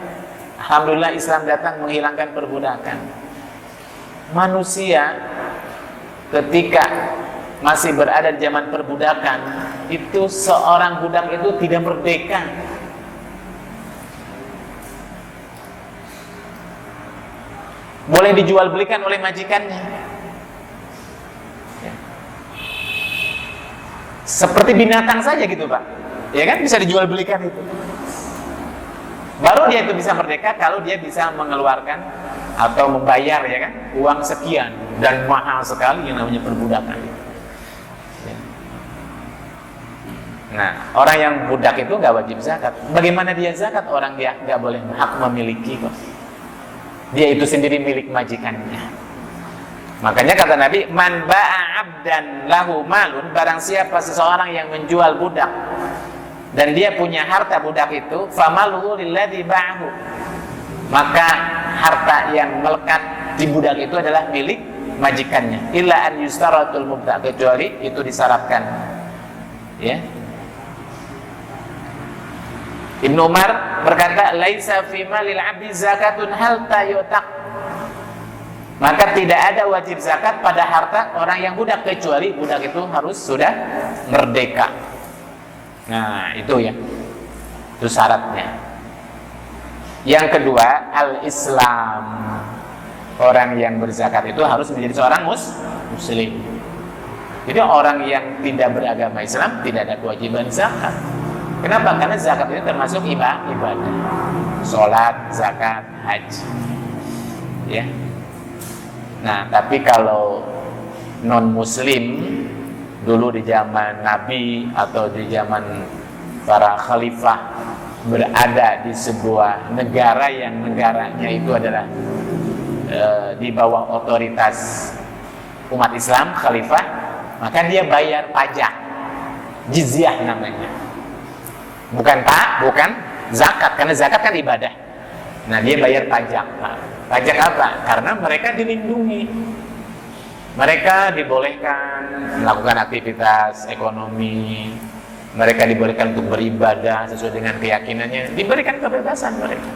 Alhamdulillah Islam datang menghilangkan perbudakan. manusia ketika masih berada di zaman perbudakan, itu seorang budak itu tidak merdeka. Boleh dijual belikan oleh majikannya. Ya. Seperti binatang saja gitu Pak. Ya kan, bisa dijual belikan itu. Baru dia itu bisa merdeka kalau dia bisa mengeluarkan atau membayar ya kan uang sekian, dan mahal sekali yang namanya perbudakan. Ya. Nah, orang yang budak itu nggak wajib zakat. Bagaimana dia zakat? Orang dia nggak boleh hak memiliki kok. Dia itu sendiri milik majikannya. Makanya kata Nabi, man ba'a 'abdan lahu malun, barang siapa seseorang yang menjual budak dan dia punya harta budak itu, famaluhu lilladzi ba'ahu, maka harta yang melekat di budak itu adalah milik majikannya. Illa an yustaratul mubta', kecuali itu disyaratkan. Ya. Ibnu Umar berkata, laisa fi malil 'abdi zakatun hal tayutak. Maka tidak ada wajib zakat pada harta orang yang budak, kecuali budak itu harus sudah merdeka. Nah, itu ya. Itu syaratnya. Yang kedua, al-Islam. Orang yang berzakat itu harus menjadi seorang muslim. Jadi orang yang tidak beragama Islam tidak ada kewajiban zakat. Kenapa? Karena zakat itu termasuk ibadah. Sholat, zakat, haji. Ya. Nah, tapi kalau non-muslim dulu di zaman Nabi atau di zaman para khalifah berada di sebuah negara yang negaranya itu adalah di bawah otoritas umat Islam, khalifah, maka dia bayar pajak, jizyah namanya. Bukan zakat, karena zakat kan ibadah. Nah, dia bayar pajak. Pajak apa? Karena mereka dilindungi. Mereka dibolehkan melakukan aktivitas ekonomi. Mereka dibolehkan untuk beribadah sesuai dengan keyakinannya. Diberikan kebebasan mereka.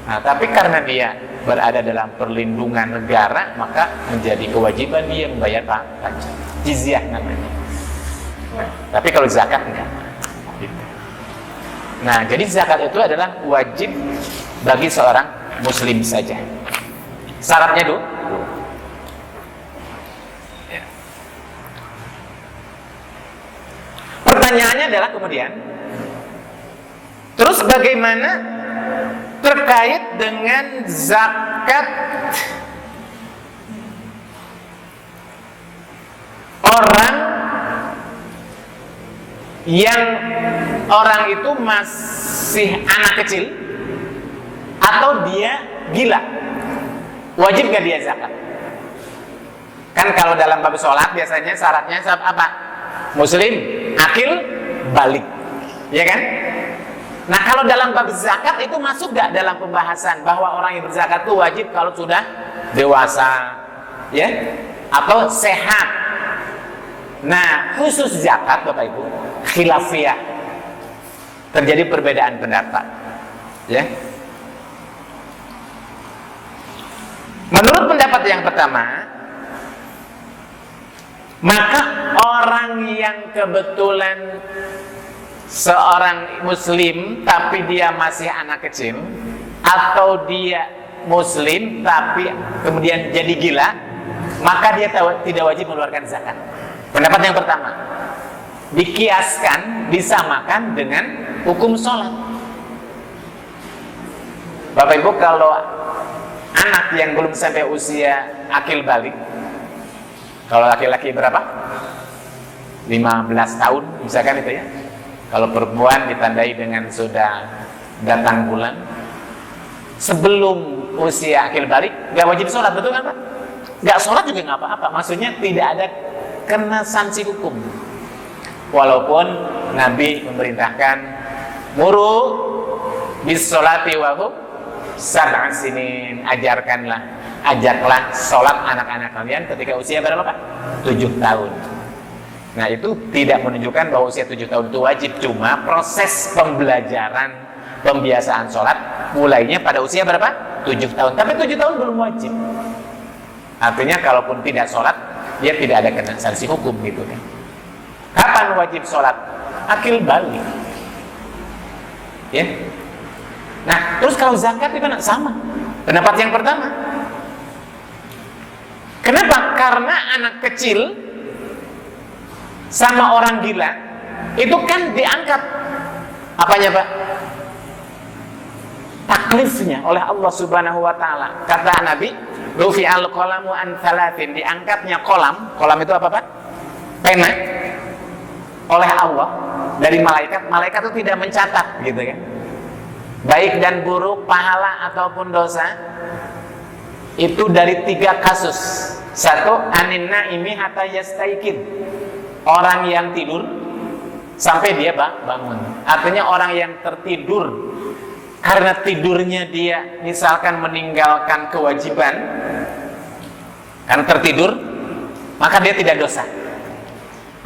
Nah, tapi karena dia berada dalam perlindungan negara, maka menjadi kewajiban dia membayar pajak. Jizyah namanya. Nah, tapi kalau zakat enggak. Nah, jadi zakat itu adalah wajib bagi seorang muslim saja. Syaratnya dulu. Ya. Pertanyaannya adalah kemudian, terus bagaimana terkait dengan zakat orang yang orang itu masih anak kecil atau dia gila, wajib gak dia zakat? Kan kalau dalam bab sholat biasanya syaratnya apa? Muslim, akil, balik, ya kan? Nah, kalau dalam bab zakat itu masuk gak dalam pembahasan bahwa orang yang berzakat itu wajib kalau sudah dewasa, ya, atau sehat? Nah, khusus zakat Bapak Ibu, khilafiyah, terjadi perbedaan pendapat, ya. Menurut pendapat yang pertama, maka orang yang kebetulan seorang muslim tapi dia masih anak kecil, atau dia muslim tapi kemudian jadi gila, maka dia tidak wajib mengeluarkan zakat. Pendapat yang pertama, dikiaskan, disamakan dengan hukum sholat. Bapak Ibu, kalau anak yang belum sampai usia akil balik, kalau laki-laki berapa? 15 tahun misalkan itu ya. Kalau perempuan ditandai dengan sudah datang bulan, sebelum usia akil balik gak wajib sholat, betul kan Pak? Gak sholat juga gak apa-apa. Maksudnya tidak ada kena sanksi hukum. Walaupun Nabi memerintahkan muru bis sholati wa hum sab'an sinin, ajarlah sholat anak-anak kalian ketika usia berapa Pak? 7 tahun. Nah, itu tidak menunjukkan bahwa usia 7 tahun itu wajib, cuma proses pembelajaran, pembiasaan sholat mulainya pada usia berapa? 7 tahun. Tapi 7 tahun belum wajib. Artinya kalaupun tidak sholat, dia tidak ada kena sanksi hukum gitu kan. Kapan wajib sholat? Akil balik. Ya. Nah, terus kalau zakat gimana? Sama. Pendapat yang pertama. Kenapa? Karena anak kecil sama orang gila itu kan diangkat apanya, Pak? Taklifnya oleh Allah Subhanahu wa taala. Kata Nabi, "Rufi'al qalamu an thalathin", diangkatnya kolam. Kolam itu apa, Pak? Pena. Oleh Allah dari malaikat. Malaikat itu tidak mencatat gitu kan. Baik dan buruk, pahala ataupun dosa, itu dari 3 kasus. Satu, anin naimi hatta yastaiqin, orang yang tidur sampai dia bangun. Artinya orang yang tertidur karena tidurnya dia misalkan meninggalkan kewajiban, karena tertidur maka dia tidak dosa,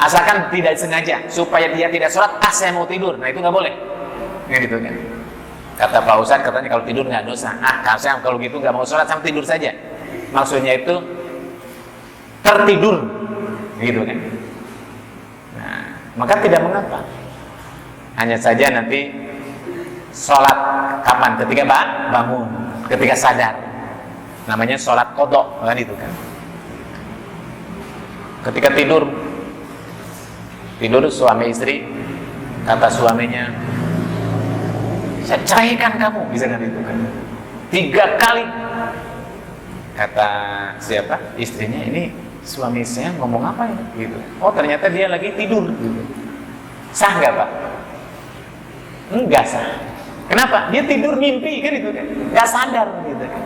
asalkan tidak sengaja supaya dia tidak sholat. Saya mau tidur, nah itu nggak boleh, nggak gitu kan. Kata Pak Ustadz, katanya kalau tidur nggak dosa. Saya kalau gitu nggak mau sholat, sama tidur saja. Maksudnya itu tertidur, gitu kan. Nah, maka tidak mengapa. Hanya saja nanti sholat kapan? Ketika bangun, ketika sadar. Namanya sholat qadha, kan itu kan. Ketika tidur suami istri, kata suaminya, "Saya ceraikan kamu," bisa kan itu kan. 3 kali. Kata siapa? Istrinya, "Ini suami saya ngomong apa ya?" Gitu. Oh, ternyata dia lagi tidur gitu. Sah nggak, Pak? Enggak sah. Kenapa? Dia tidur mimpi kan itu kan. Nggak sadar gitu kan.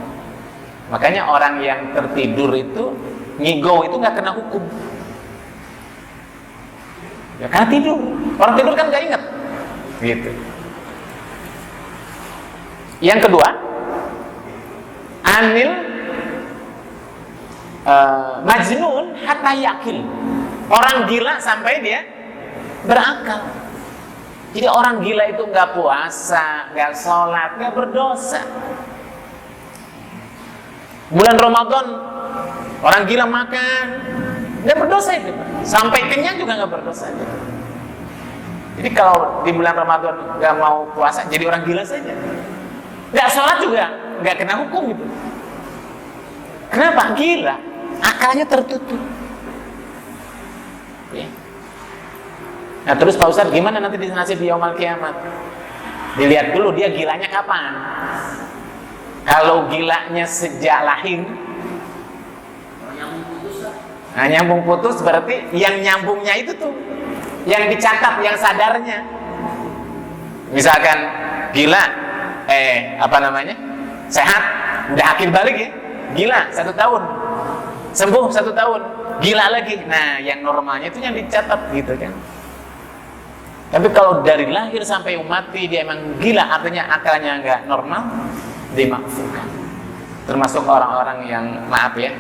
Makanya orang yang tertidur itu ngigo itu nggak kena hukum. Ya karena tidur. Orang tidur kan nggak ingat. Gitu. Yang kedua, anil majnun hatta yakil, orang gila sampai dia berakal. Jadi orang gila itu nggak puasa, nggak sholat, nggak berdosa. Bulan Ramadan orang gila makan, nggak berdosa itu. Sampai kenyang juga nggak berdosa. Jadi kalau di bulan Ramadan nggak mau puasa, jadi orang gila saja. Nggak sholat juga nggak kena hukum gitu. Kenapa? Gila, akalnya tertutup. Ya. Nah terus Pak Ustadz, gimana nanti di nasib yaumul kiamat? Dilihat dulu dia gilanya kapan. Kalau gilanya sejak lahir, nah nyambung putus berarti yang nyambungnya itu tuh, yang dicatat, yang sadarnya. Misalkan gila, sehat, udah akil balik ya, gila 1 tahun, sembuh 1 tahun, gila lagi. Nah yang normalnya itu yang dicatat gitu kan. Tapi kalau dari lahir sampai mati dia emang gila, artinya akalnya nggak normal, dimaafkan. Termasuk orang-orang yang maaf ya,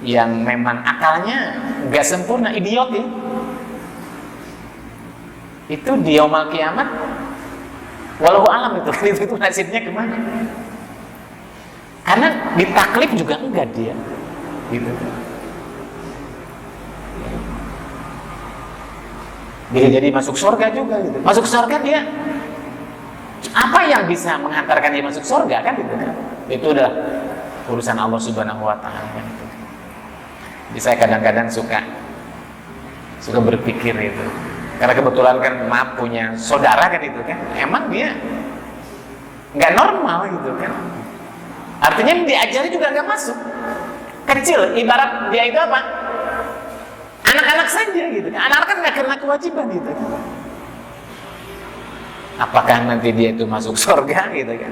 yang memang akalnya nggak sempurna, idiot ya. Itu di yaumul kiamat, walau alam itu nasibnya kemana? Karena ditaklif juga enggak dia, gitu. Dia jadi masuk surga juga gitu. Masuk surga dia, apa yang bisa menghantarkan dia masuk surga kan gitu kan? Itu udah urusan Allah Subhanahu wa taala kan itu. Jadi saya kadang-kadang suka berpikir itu. Karena kebetulan kan maaf punya saudara kan itu kan. Emang dia nggak normal gitu kan. Artinya diajari juga nggak masuk. Kecil, ibarat dia itu apa? Anak-anak saja gitu kan. Anak-anak kan nggak kena kewajiban gitu kan. Apakah nanti dia itu masuk surga gitu kan?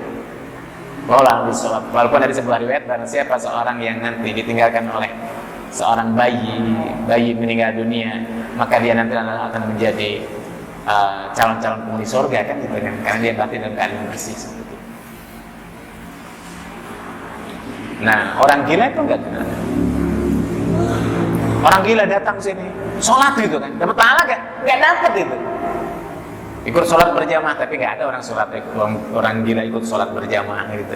Walaupun dari sebuah riwayat, barang siapa seorang yang nanti ditinggalkan oleh seorang bayi meninggal dunia, maka dia nanti akan menjadi calon-calon penghuni surga kan gitu kan, karena dia batin dalam keadaan bersih seperti itu. Nah orang gila itu nggak kenal. Orang gila datang sini sholat gitu kan, dapat pahala nggak dapat itu. Ikut sholat berjamaah, tapi nggak ada orang gila ikut sholat berjamaah gitu.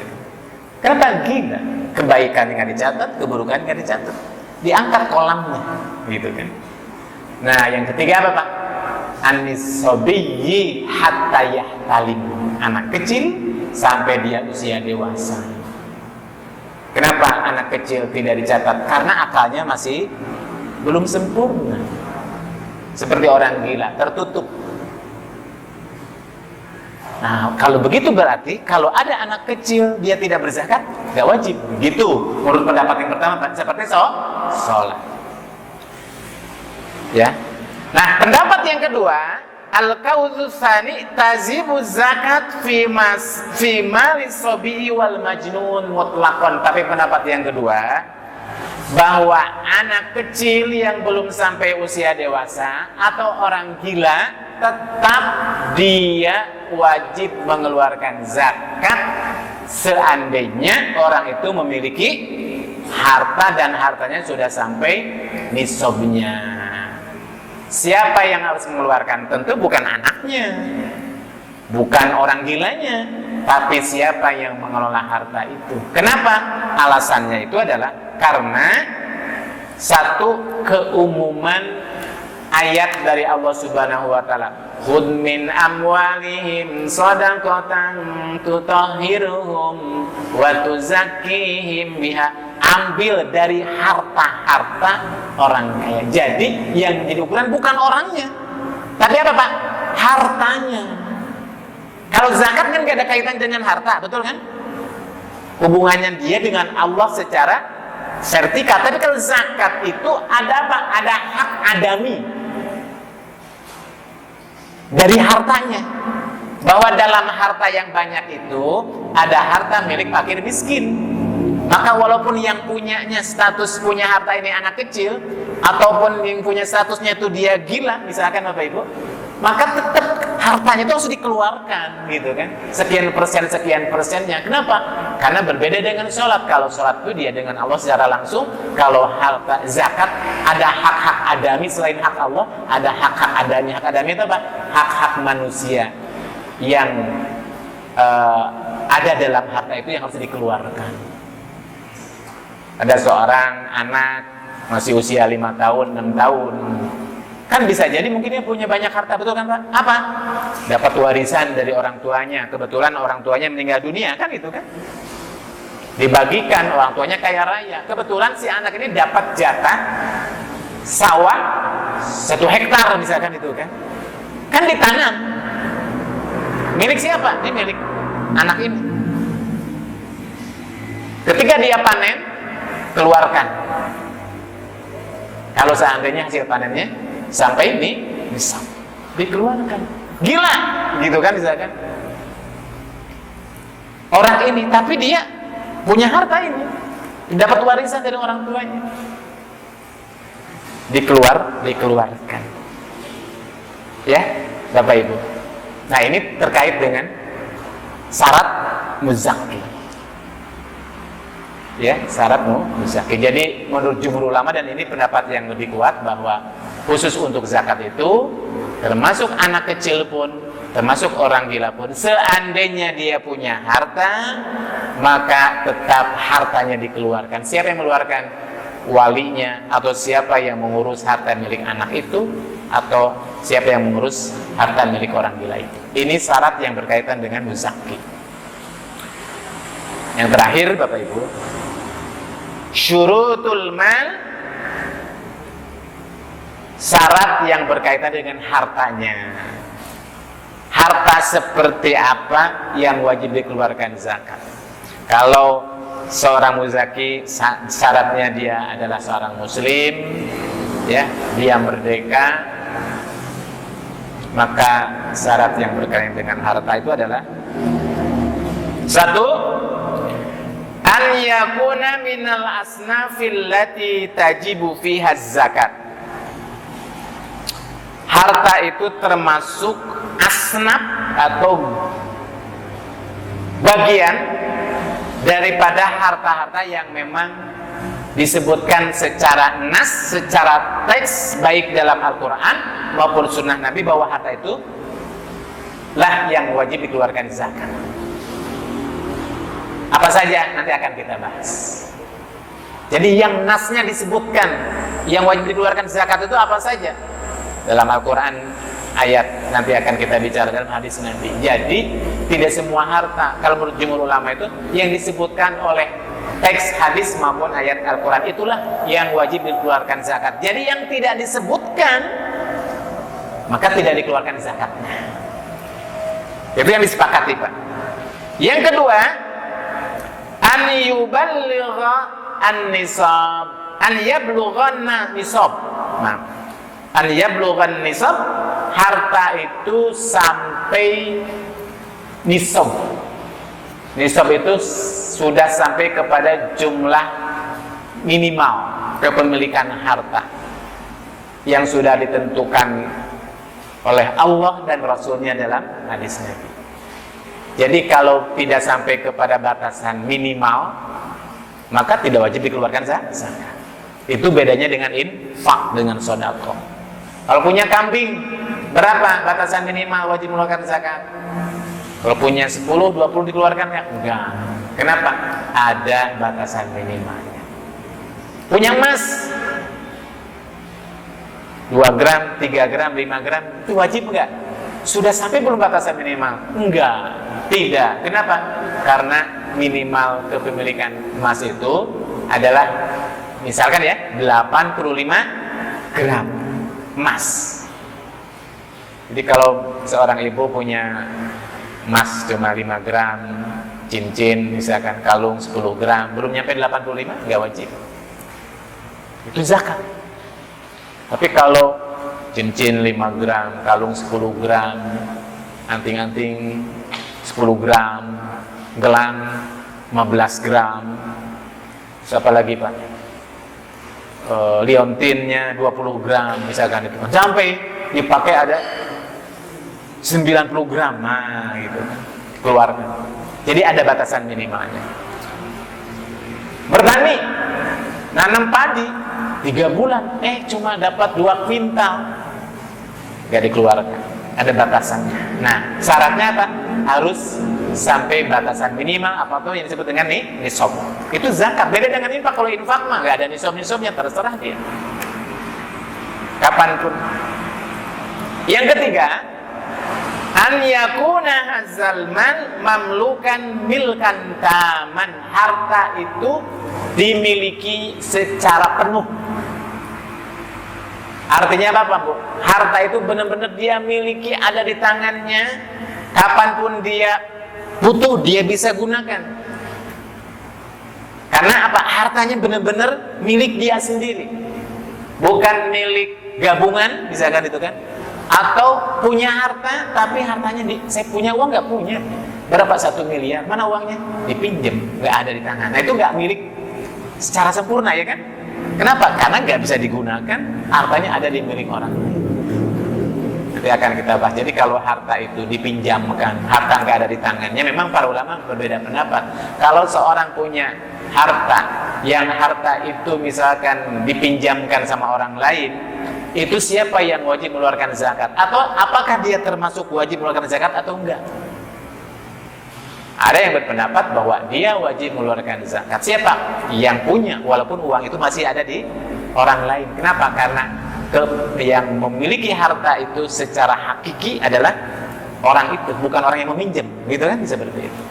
Kenapa gila? Kebaikan nggak dicatat, keburukan nggak dicatat, diangkat kolamnya, gitu kan. Nah, yang ketiga apa Pak? Anisobiyyi hatta yahtalim, anak kecil sampai dia usia dewasa. Kenapa anak kecil tidak dicatat? Karena akalnya masih belum sempurna. Seperti orang gila, tertutup. Nah, kalau begitu berarti kalau ada anak kecil dia tidak berzakat, nggak wajib. Gitu, menurut pendapat yang pertama Pak, seperti sholat. Ya. Nah, pendapat yang kedua, al-qaulu tsani tazibu zakat fi mali sabi'i wal majnun mutlaqan. Tapi pendapat yang kedua, bahwa anak kecil yang belum sampai usia dewasa atau orang gila tetap dia wajib mengeluarkan zakat seandainya orang itu memiliki harta dan hartanya sudah sampai nisabnya. Siapa yang harus mengeluarkan? Tentu bukan anaknya, bukan orang gilanya, tapi siapa yang mengelola harta itu. Kenapa? Alasannya itu adalah karena satu keumuman ayat dari Allah Subhanahu wa taala, "Khudh min amwalihim shadaqatan tutahhiruhum wa tuzakkihim biha." Ambil dari harta-harta orang kaya. Jadi yang jadi ukuran bukan orangnya, tapi apa Pak? Hartanya. Kalau zakat kan gak ada kaitan dengan harta, betul kan? Hubungannya dia dengan Allah secara vertikal. Tapi kalau zakat itu ada apa? Ada hak adami dari hartanya. Bahwa dalam harta yang banyak itu ada harta milik fakir miskin. Maka walaupun yang punyanya status punya harta ini anak kecil, ataupun yang punya statusnya itu dia gila, misalkan Bapak Ibu, maka tetap hartanya itu harus dikeluarkan, gitu kan? Sekian persennya. Kenapa? Karena berbeda dengan sholat. Kalau sholat itu dia dengan Allah secara langsung. Kalau harta zakat ada hak-hak adami selain hak Allah, ada hak-hak adami. Hak adami itu apa? Hak-hak manusia yang ada dalam harta itu yang harus dikeluarkan. Ada seorang anak masih usia 5 tahun, 6 tahun, kan bisa jadi mungkin dia punya banyak harta, betul kan Pak? Apa? Dapat warisan dari orang tuanya, kebetulan orang tuanya meninggal dunia, kan itu kan? Dibagikan, orang tuanya kaya raya, kebetulan si anak ini dapat jatah sawah 1 hektar misalkan itu kan? Kan ditanam. Milik siapa? Ini milik anak ini. Ketika dia panen, keluarkan. Kalau seandainya hasil panennya sampai ini bisa dikeluarkan. Gila, gitu kan misalkan. Orang ini, tapi dia punya harta ini, dapat warisan dari orang tuanya. Dikeluarkan. Ya, Bapak Ibu. Nah, ini terkait dengan syarat muzakki. Ya, syarat muzakki. Jadi menurut jumhur ulama, dan ini pendapat yang lebih kuat, bahwa khusus untuk zakat itu termasuk anak kecil pun, termasuk orang gila pun, seandainya dia punya harta, maka tetap hartanya dikeluarkan. Siapa yang mengeluarkan? Walinya, atau siapa yang mengurus harta milik anak itu, atau siapa yang mengurus harta milik orang gila itu. Ini syarat yang berkaitan dengan muzakki. Yang terakhir Bapak Ibu, syurutul mal, syarat yang berkaitan dengan hartanya. Harta seperti apa yang wajib dikeluarkan zakat? Kalau seorang muzaki, syaratnya dia adalah seorang muslim, ya, dia merdeka, maka syarat yang berkaitan dengan harta itu adalah satu, an yakuna minal asnafil lati tajibu fiha zakat. Harta itu termasuk asnaf atau bagian daripada harta-harta yang memang disebutkan secara nas, secara teks, baik dalam Al-Quran maupun sunnah Nabi, bahwa harta itu lah yang wajib dikeluarkan zakat. Apa saja nanti akan kita bahas. Jadi yang nasnya disebutkan yang wajib dikeluarkan zakat itu apa saja? Dalam Al-Quran ayat nanti akan kita bicara, dalam hadis Nabi. Jadi tidak semua harta, kalau menurut jumhur ulama itu yang disebutkan oleh teks hadis maupun ayat Al-Quran itulah yang wajib dikeluarkan zakat. Jadi yang tidak disebutkan maka tidak dikeluarkan zakatnya. Itu yang disepakati, Pak. Yang kedua, an yuballigha an-nisab, an yablughanna nisab. Nah, an yablughan nisab, harta itu sampai nisab. Nisab itu sudah sampai kepada jumlah minimal kepemilikan harta yang sudah ditentukan oleh Allah dan Rasulnya dalam hadis Nabi. Jadi kalau tidak sampai kepada batasan minimal, maka tidak wajib dikeluarkan zakat. Itu bedanya dengan infak, dengan sedekah. Kalau punya kambing, berapa batasan minimal wajib mengeluarkan zakat? Kalau punya 10, 20 dikeluarkan ya? Enggak. Kenapa? Ada batasan minimalnya. Punya emas 2 gram, 3 gram, 5 gram, itu wajib enggak? Sudah sampai belum batasan minimal? Enggak, tidak. Kenapa? Karena minimal kepemilikan emas itu adalah misalkan ya 85 gram emas. Jadi kalau seorang ibu punya emas cuma 5 gram, cincin misalkan kalung 10 gram, belum nyampe 85, enggak wajib. Itu zakat. Tapi kalau cincin 5 gram, kalung 10 gram, anting-anting 10 gram, gelang 15 gram, siapa lagi Pak? Liontinnya 20 gram misalkan itu, sampai dipakai ada 90 gram, nah gitu, keluarkan. Jadi ada batasan minimalnya. Bertani, nanam padi 3 bulan, cuma dapat 2 kuintal, gak dikeluarkan, ada batasannya. Nah, syaratnya apa? Harus sampai batasan minimal apa tuh yang disebut dengan nisab. Itu zakat. Beda dengan infak. Kalau infak mah gak ada nisab-nisabnya, terserah dia. Kapanpun. Yang ketiga, an yakuna hadzal mal mamlukan milkan taman. Harta itu dimiliki secara penuh. Artinya apa Bu? Harta itu benar-benar dia miliki, ada di tangannya. Kapanpun dia butuh, dia bisa gunakan. Karena apa? Hartanya benar-benar milik dia sendiri, bukan milik gabungan, misalkan itu kan. Atau punya harta, tapi hartanya saya punya uang nggak punya. Berapa 1 miliar? Mana uangnya? Dipinjam, nggak ada di tangan. Nah itu nggak milik secara sempurna ya kan? Kenapa? Karena nggak bisa digunakan, hartanya ada di milik orang. Nanti akan kita bahas. Jadi kalau harta itu dipinjamkan, harta nggak ada di tangannya, memang para ulama berbeda pendapat. Kalau seorang punya harta, yang harta itu misalkan dipinjamkan sama orang lain, itu siapa yang wajib mengeluarkan zakat? Atau apakah dia termasuk wajib mengeluarkan zakat atau enggak? Ada yang berpendapat bahwa dia wajib mengeluarkan zakat. Siapa? Yang punya, walaupun uang itu masih ada di orang lain. Kenapa? Karena yang memiliki harta itu secara hakiki adalah orang itu, bukan orang yang meminjam, gitu kan? Seperti itu.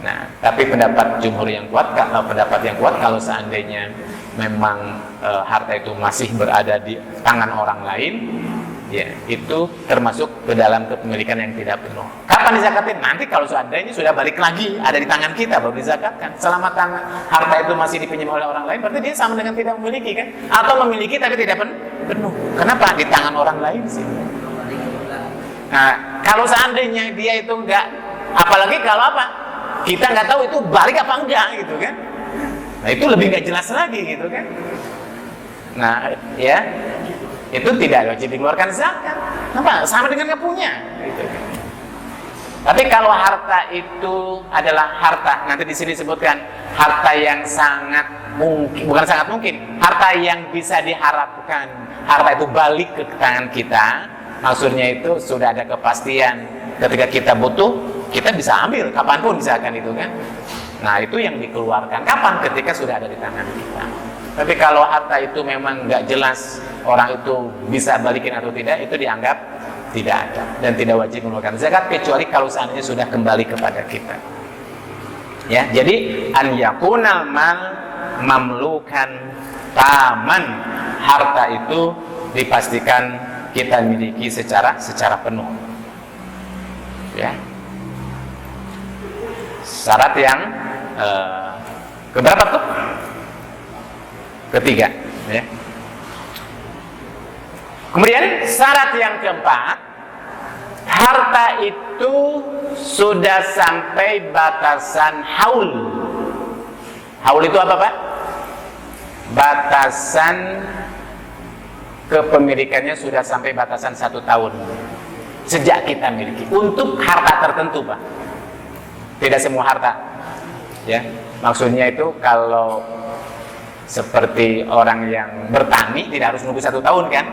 Nah, tapi pendapat jumhur yang kuat, kalau seandainya memang harta itu masih berada di tangan orang lain, ya itu termasuk ke dalam kepemilikan yang tidak penuh. Kapan dizakatin? Nanti kalau seandainya sudah balik lagi ada di tangan kita baru dizakatkan. Selama harta itu masih dipinjam oleh orang lain, berarti dia sama dengan tidak memiliki kan? Atau memiliki tapi tidak penuh. Kenapa? Di tangan orang lain sih. Nah, kalau seandainya dia itu enggak, apalagi kalau apa? Kita nggak tahu itu balik apa enggak gitu kan? Nah itu lebih nggak jelas lagi gitu kan? Nah ya itu tidak wajib dikeluarkan zakat. Kenapa? Sama dengan nggak punya. Gitu. Tapi kalau harta itu adalah harta, nanti di sini disebutkan harta yang sangat mungkin, bukan sangat mungkin, harta yang bisa diharapkan, harta itu balik ke tangan kita. Maksudnya itu sudah ada kepastian ketika kita butuh, kita bisa ambil kapanpun misalkan itu kan. Nah, itu yang dikeluarkan. Kapan? Ketika sudah ada di tangan kita. Tapi kalau harta itu memang nggak jelas orang itu bisa balikin atau tidak, itu dianggap tidak ada dan tidak wajib mengeluarkan zakat kecuali kalau seandainya sudah kembali kepada kita. Ya, jadi an yakunal mal mamlukan taman, harta itu dipastikan kita miliki secara penuh. Ya. Syarat yang keberapa tuh? Ketiga, ya. Kemudian syarat yang keempat, harta itu sudah sampai batasan haul. Haul itu apa, Pak? Batasan kepemilikannya sudah sampai batasan 1 tahun sejak kita miliki. Untuk harta tertentu, Pak. Tidak semua harta. Ya, maksudnya itu kalau seperti orang yang bertani tidak harus nunggu 1 tahun kan.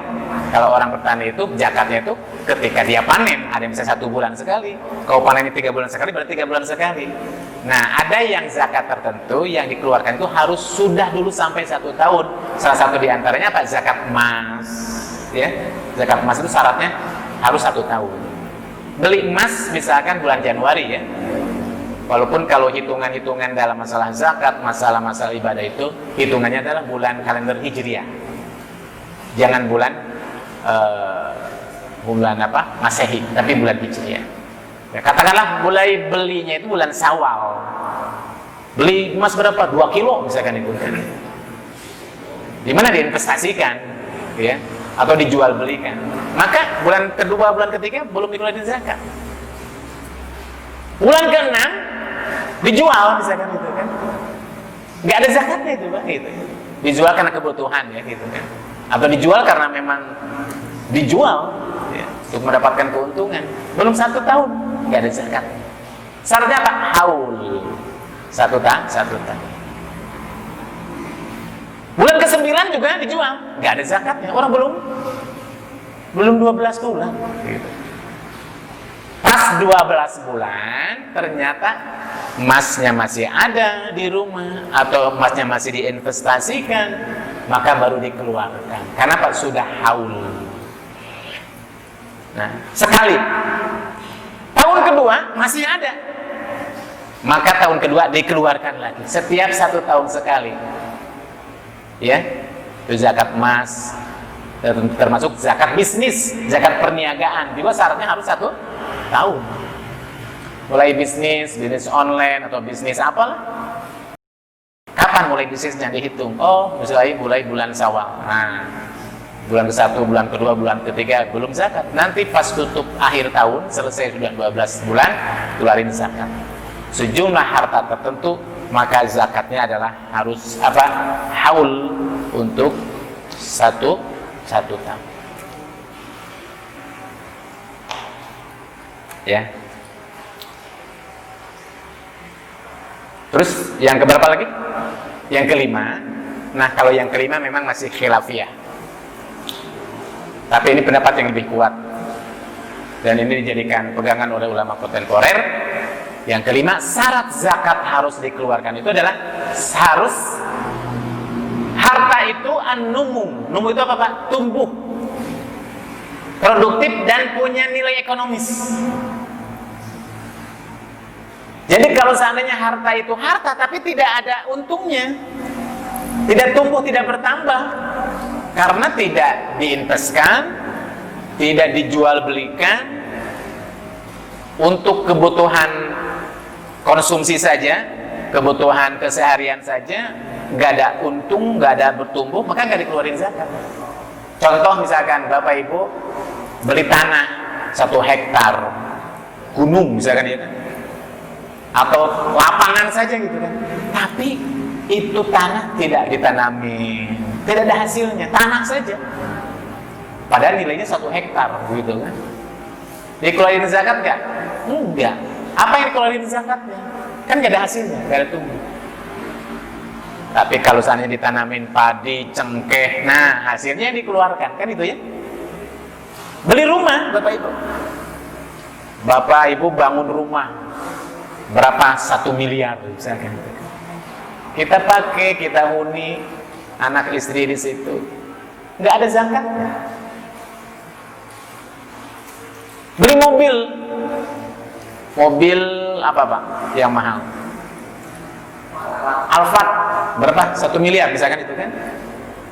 Kalau orang bertani itu zakatnya itu ketika dia panen, ada yang bisa 1 bulan sekali. Kalau panennya 3 bulan sekali berarti 3 bulan sekali. Nah, ada yang zakat tertentu yang dikeluarkan itu harus sudah dulu sampai 1 tahun. Salah satu diantaranya apa? Zakat emas. Ya, zakat emas itu syaratnya harus 1 tahun. Beli emas misalkan bulan Januari ya. Walaupun kalau hitungan-hitungan dalam masalah zakat, masalah-masalah ibadah itu hitungannya adalah bulan kalender Hijriah. Jangan bulan Masehi, tapi bulan Hijriah. Ya, katakanlah mulai belinya itu bulan Syawal. Beli emas berapa? 2 kilo misalkan itu. Di mana diinvestasikan, ya, atau dijual belikan. Maka bulan kedua, bulan ketiga belum dikeluarin zakat. Bulan ke-6 dijual misalkan gitu kan. Nggak ada zakatnya itu, Pak, gitu. Dijual karena kebutuhan ya gitu kan. Atau dijual karena memang dijual ya, untuk mendapatkan keuntungan. Belum 1 tahun nggak ada zakat. Syaratnya apa? Haul. 1 tahun. Bulan ke-9 juga dijual, nggak ada zakatnya. Orang belum 12 bulan gitu. Pas 12 bulan ternyata emasnya masih ada di rumah atau emasnya masih diinvestasikan, maka baru dikeluarkan. Karena Pak sudah haul. Nah, sekali tahun kedua masih ada, maka tahun kedua dikeluarkan lagi. Setiap 1 tahun sekali. Ya, itu zakat emas, termasuk zakat bisnis, zakat perniagaan. Juga syaratnya harus 1 tahun. Mulai bisnis online atau bisnis apalah. Kapan mulai bisnisnya dihitung? Oh, misalnya mulai bulan Syawal. Nah, bulan ke-1, bulan kedua, bulan ketiga belum zakat. Nanti pas tutup akhir tahun, selesai sudah 12 bulan, keluarin zakat. Sejumlah harta tertentu, maka zakatnya adalah harus apa? Haul untuk satu tahun. Ya. Terus yang keberapa lagi? Yang kelima. Nah, kalau yang kelima memang masih khilafiyah. Tapi ini pendapat yang lebih kuat. Dan ini dijadikan pegangan oleh ulama kontemporer. Yang kelima, syarat zakat harus dikeluarkan itu adalah harus harta itu an-numu. Numu itu apa, Pak? Tumbuh, produktif dan punya nilai ekonomis. Jadi kalau seandainya harta itu harta tapi tidak ada untungnya, tidak tumbuh, tidak bertambah, karena tidak diinvestasikan, tidak dijual belikan untuk kebutuhan konsumsi saja, kebutuhan keseharian saja, nggak ada untung, nggak ada bertumbuh, maka nggak dikeluarin zakat. Contoh misalkan Bapak Ibu beli tanah 1 hektar gunung misalkan ya, atau lapangan saja gitu kan, tapi itu tanah tidak ditanami, tidak ada hasilnya, tanah saja, padahal nilainya 1 hektar gitu kan. Dikeluarin zakat nggak? Enggak. Apa yang dikeluarin zakatnya? Kan nggak ada hasilnya, nggak ada tumbuh. Tapi kalau seandainya ditanamin padi, cengkeh, nah hasilnya dikeluarkan, kan itu ya. Beli rumah, Bapak Ibu. Bapak Ibu bangun rumah berapa 1 miliar misalkan. Kita pakai, kita huni anak istri di situ, nggak ada zakatnya. Beli mobil apa Pak yang mahal? Alphard berapa? 1 miliar misalkan itu kan,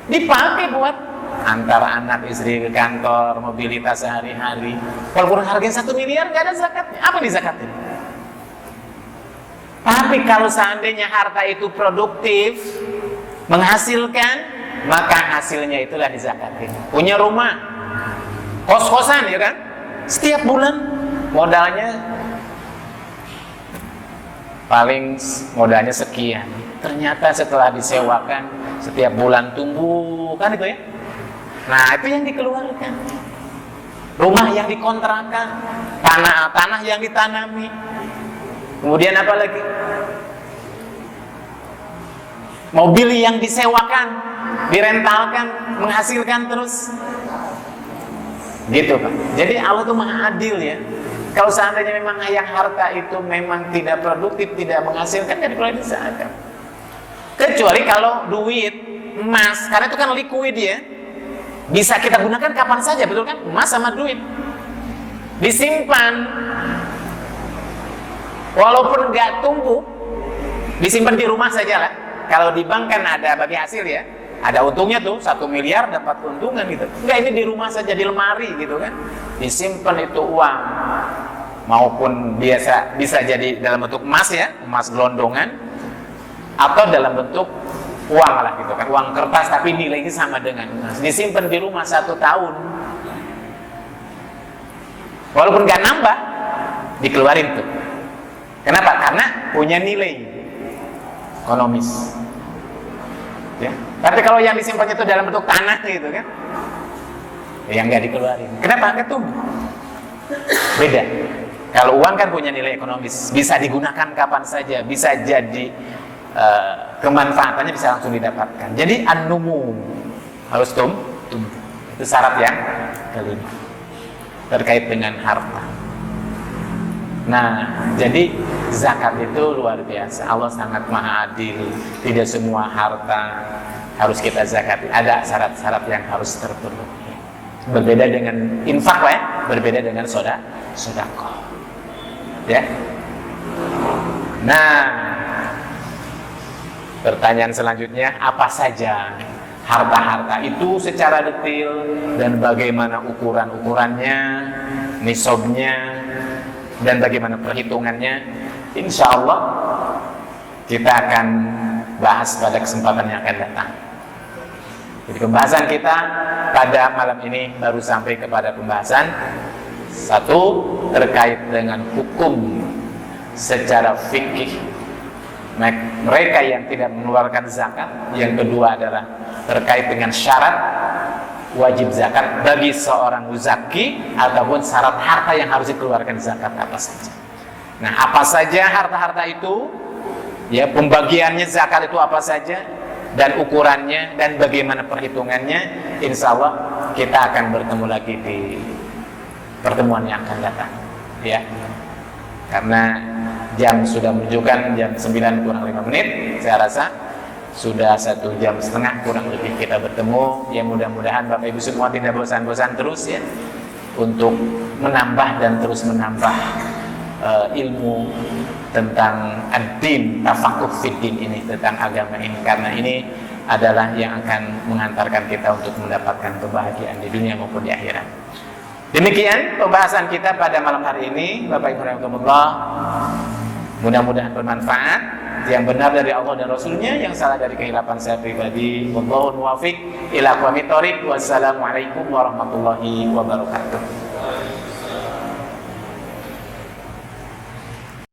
dipakai buat antara anak istri ke kantor, mobilitas sehari-hari. Walaupun harganya 1 miliar nggak ada zakatnya. Apa dizakatin? Tapi kalau seandainya harta itu produktif, menghasilkan, maka hasilnya itulah dizakatin. Punya rumah, kos-kosan ya kan, setiap bulan modalnya paling modalnya sekian. Ternyata setelah disewakan setiap bulan tumbuh kan itu ya. Nah itu yang dikeluarkan. Rumah yang dikontrakan, tanah yang ditanami. Kemudian apa lagi? Mobil yang disewakan, direntalkan, menghasilkan terus. Gitu Pak. Jadi Allah itu Maha Adil ya. Kalau seandainya memang yang harta itu memang tidak produktif, tidak menghasilkan, kan perlu dizakat. Kecuali kalau duit, emas, karena itu kan liquid ya. Bisa kita gunakan kapan saja, betul kan? Emas sama duit. Disimpan. Walaupun nggak tumbuh, disimpan di rumah saja lah. Kalau di bank kan ada bagi hasil ya, ada untungnya tuh 1 miliar dapat keuntungan gitu. Enggak, ini di rumah saja, di lemari gitu kan. Disimpan itu uang, maupun biasa bisa jadi dalam bentuk emas ya, emas gelondongan, atau dalam bentuk uang lah gitu kan, uang kertas tapi nilainya sama dengan emas. Disimpan di rumah 1 tahun, walaupun nggak nambah, dikeluarin tuh. Kenapa? Karena punya nilai ekonomis. Ya. Tapi kalau yang disimpan itu dalam bentuk tanah gitu kan, yang nggak dikeluarin. Kenapa? Nggak tumbuh. Beda. Kalau uang kan punya nilai ekonomis, bisa digunakan kapan saja, bisa jadi kemanfaatannya bisa langsung didapatkan. Jadi an-numu harus tumbuh. Itu syarat yang kelima terkait dengan harta. Nah, jadi zakat itu luar biasa. Allah sangat Maha Adil. Tidak semua harta harus kita zakati. Ada syarat-syarat yang harus terpenuhi. Berbeda dengan infak ya, berbeda dengan sedekah. Ya. Nah, pertanyaan selanjutnya, apa saja harta-harta itu secara detail dan bagaimana ukuran-ukurannya, nisabnya, dan bagaimana perhitungannya? Insya Allah kita akan bahas pada kesempatan yang akan datang. Jadi pembahasan kita pada malam ini baru sampai kepada pembahasan satu terkait dengan hukum secara fikih mereka yang tidak mengeluarkan zakat. Yang kedua adalah terkait dengan syarat wajib zakat bagi seorang muzaki ataupun syarat harta yang harus dikeluarkan zakat apa saja. Nah, apa saja harta-harta itu? Ya, pembagiannya zakat itu apa saja dan ukurannya dan bagaimana perhitungannya? Insya Allah kita akan bertemu lagi di pertemuan yang akan datang. Ya, karena jam sudah menunjukkan jam 9 kurang 5 menit. Saya rasa sudah 1,5 jam kurang lebih kita bertemu. Ya, mudah-mudahan Bapak Ibu semua tidak bosan-bosan terus ya untuk menambah dan terus menambah ilmu tentang ad-din, tafakuh fid-din ini, tentang agama ini, karena ini adalah yang akan mengantarkan kita untuk mendapatkan kebahagiaan di dunia maupun di akhirat. Demikian pembahasan kita pada malam hari ini, Bapak Ibu rahimahumullah. Mudah-mudahan bermanfaat. Yang benar dari Allah dan Rasulnya, yang salah dari kehilapan saya pribadi. Wallahu muwaffiq ila aqwamit thoriq. Wassalamualaikum warahmatullahi wabarakatuh.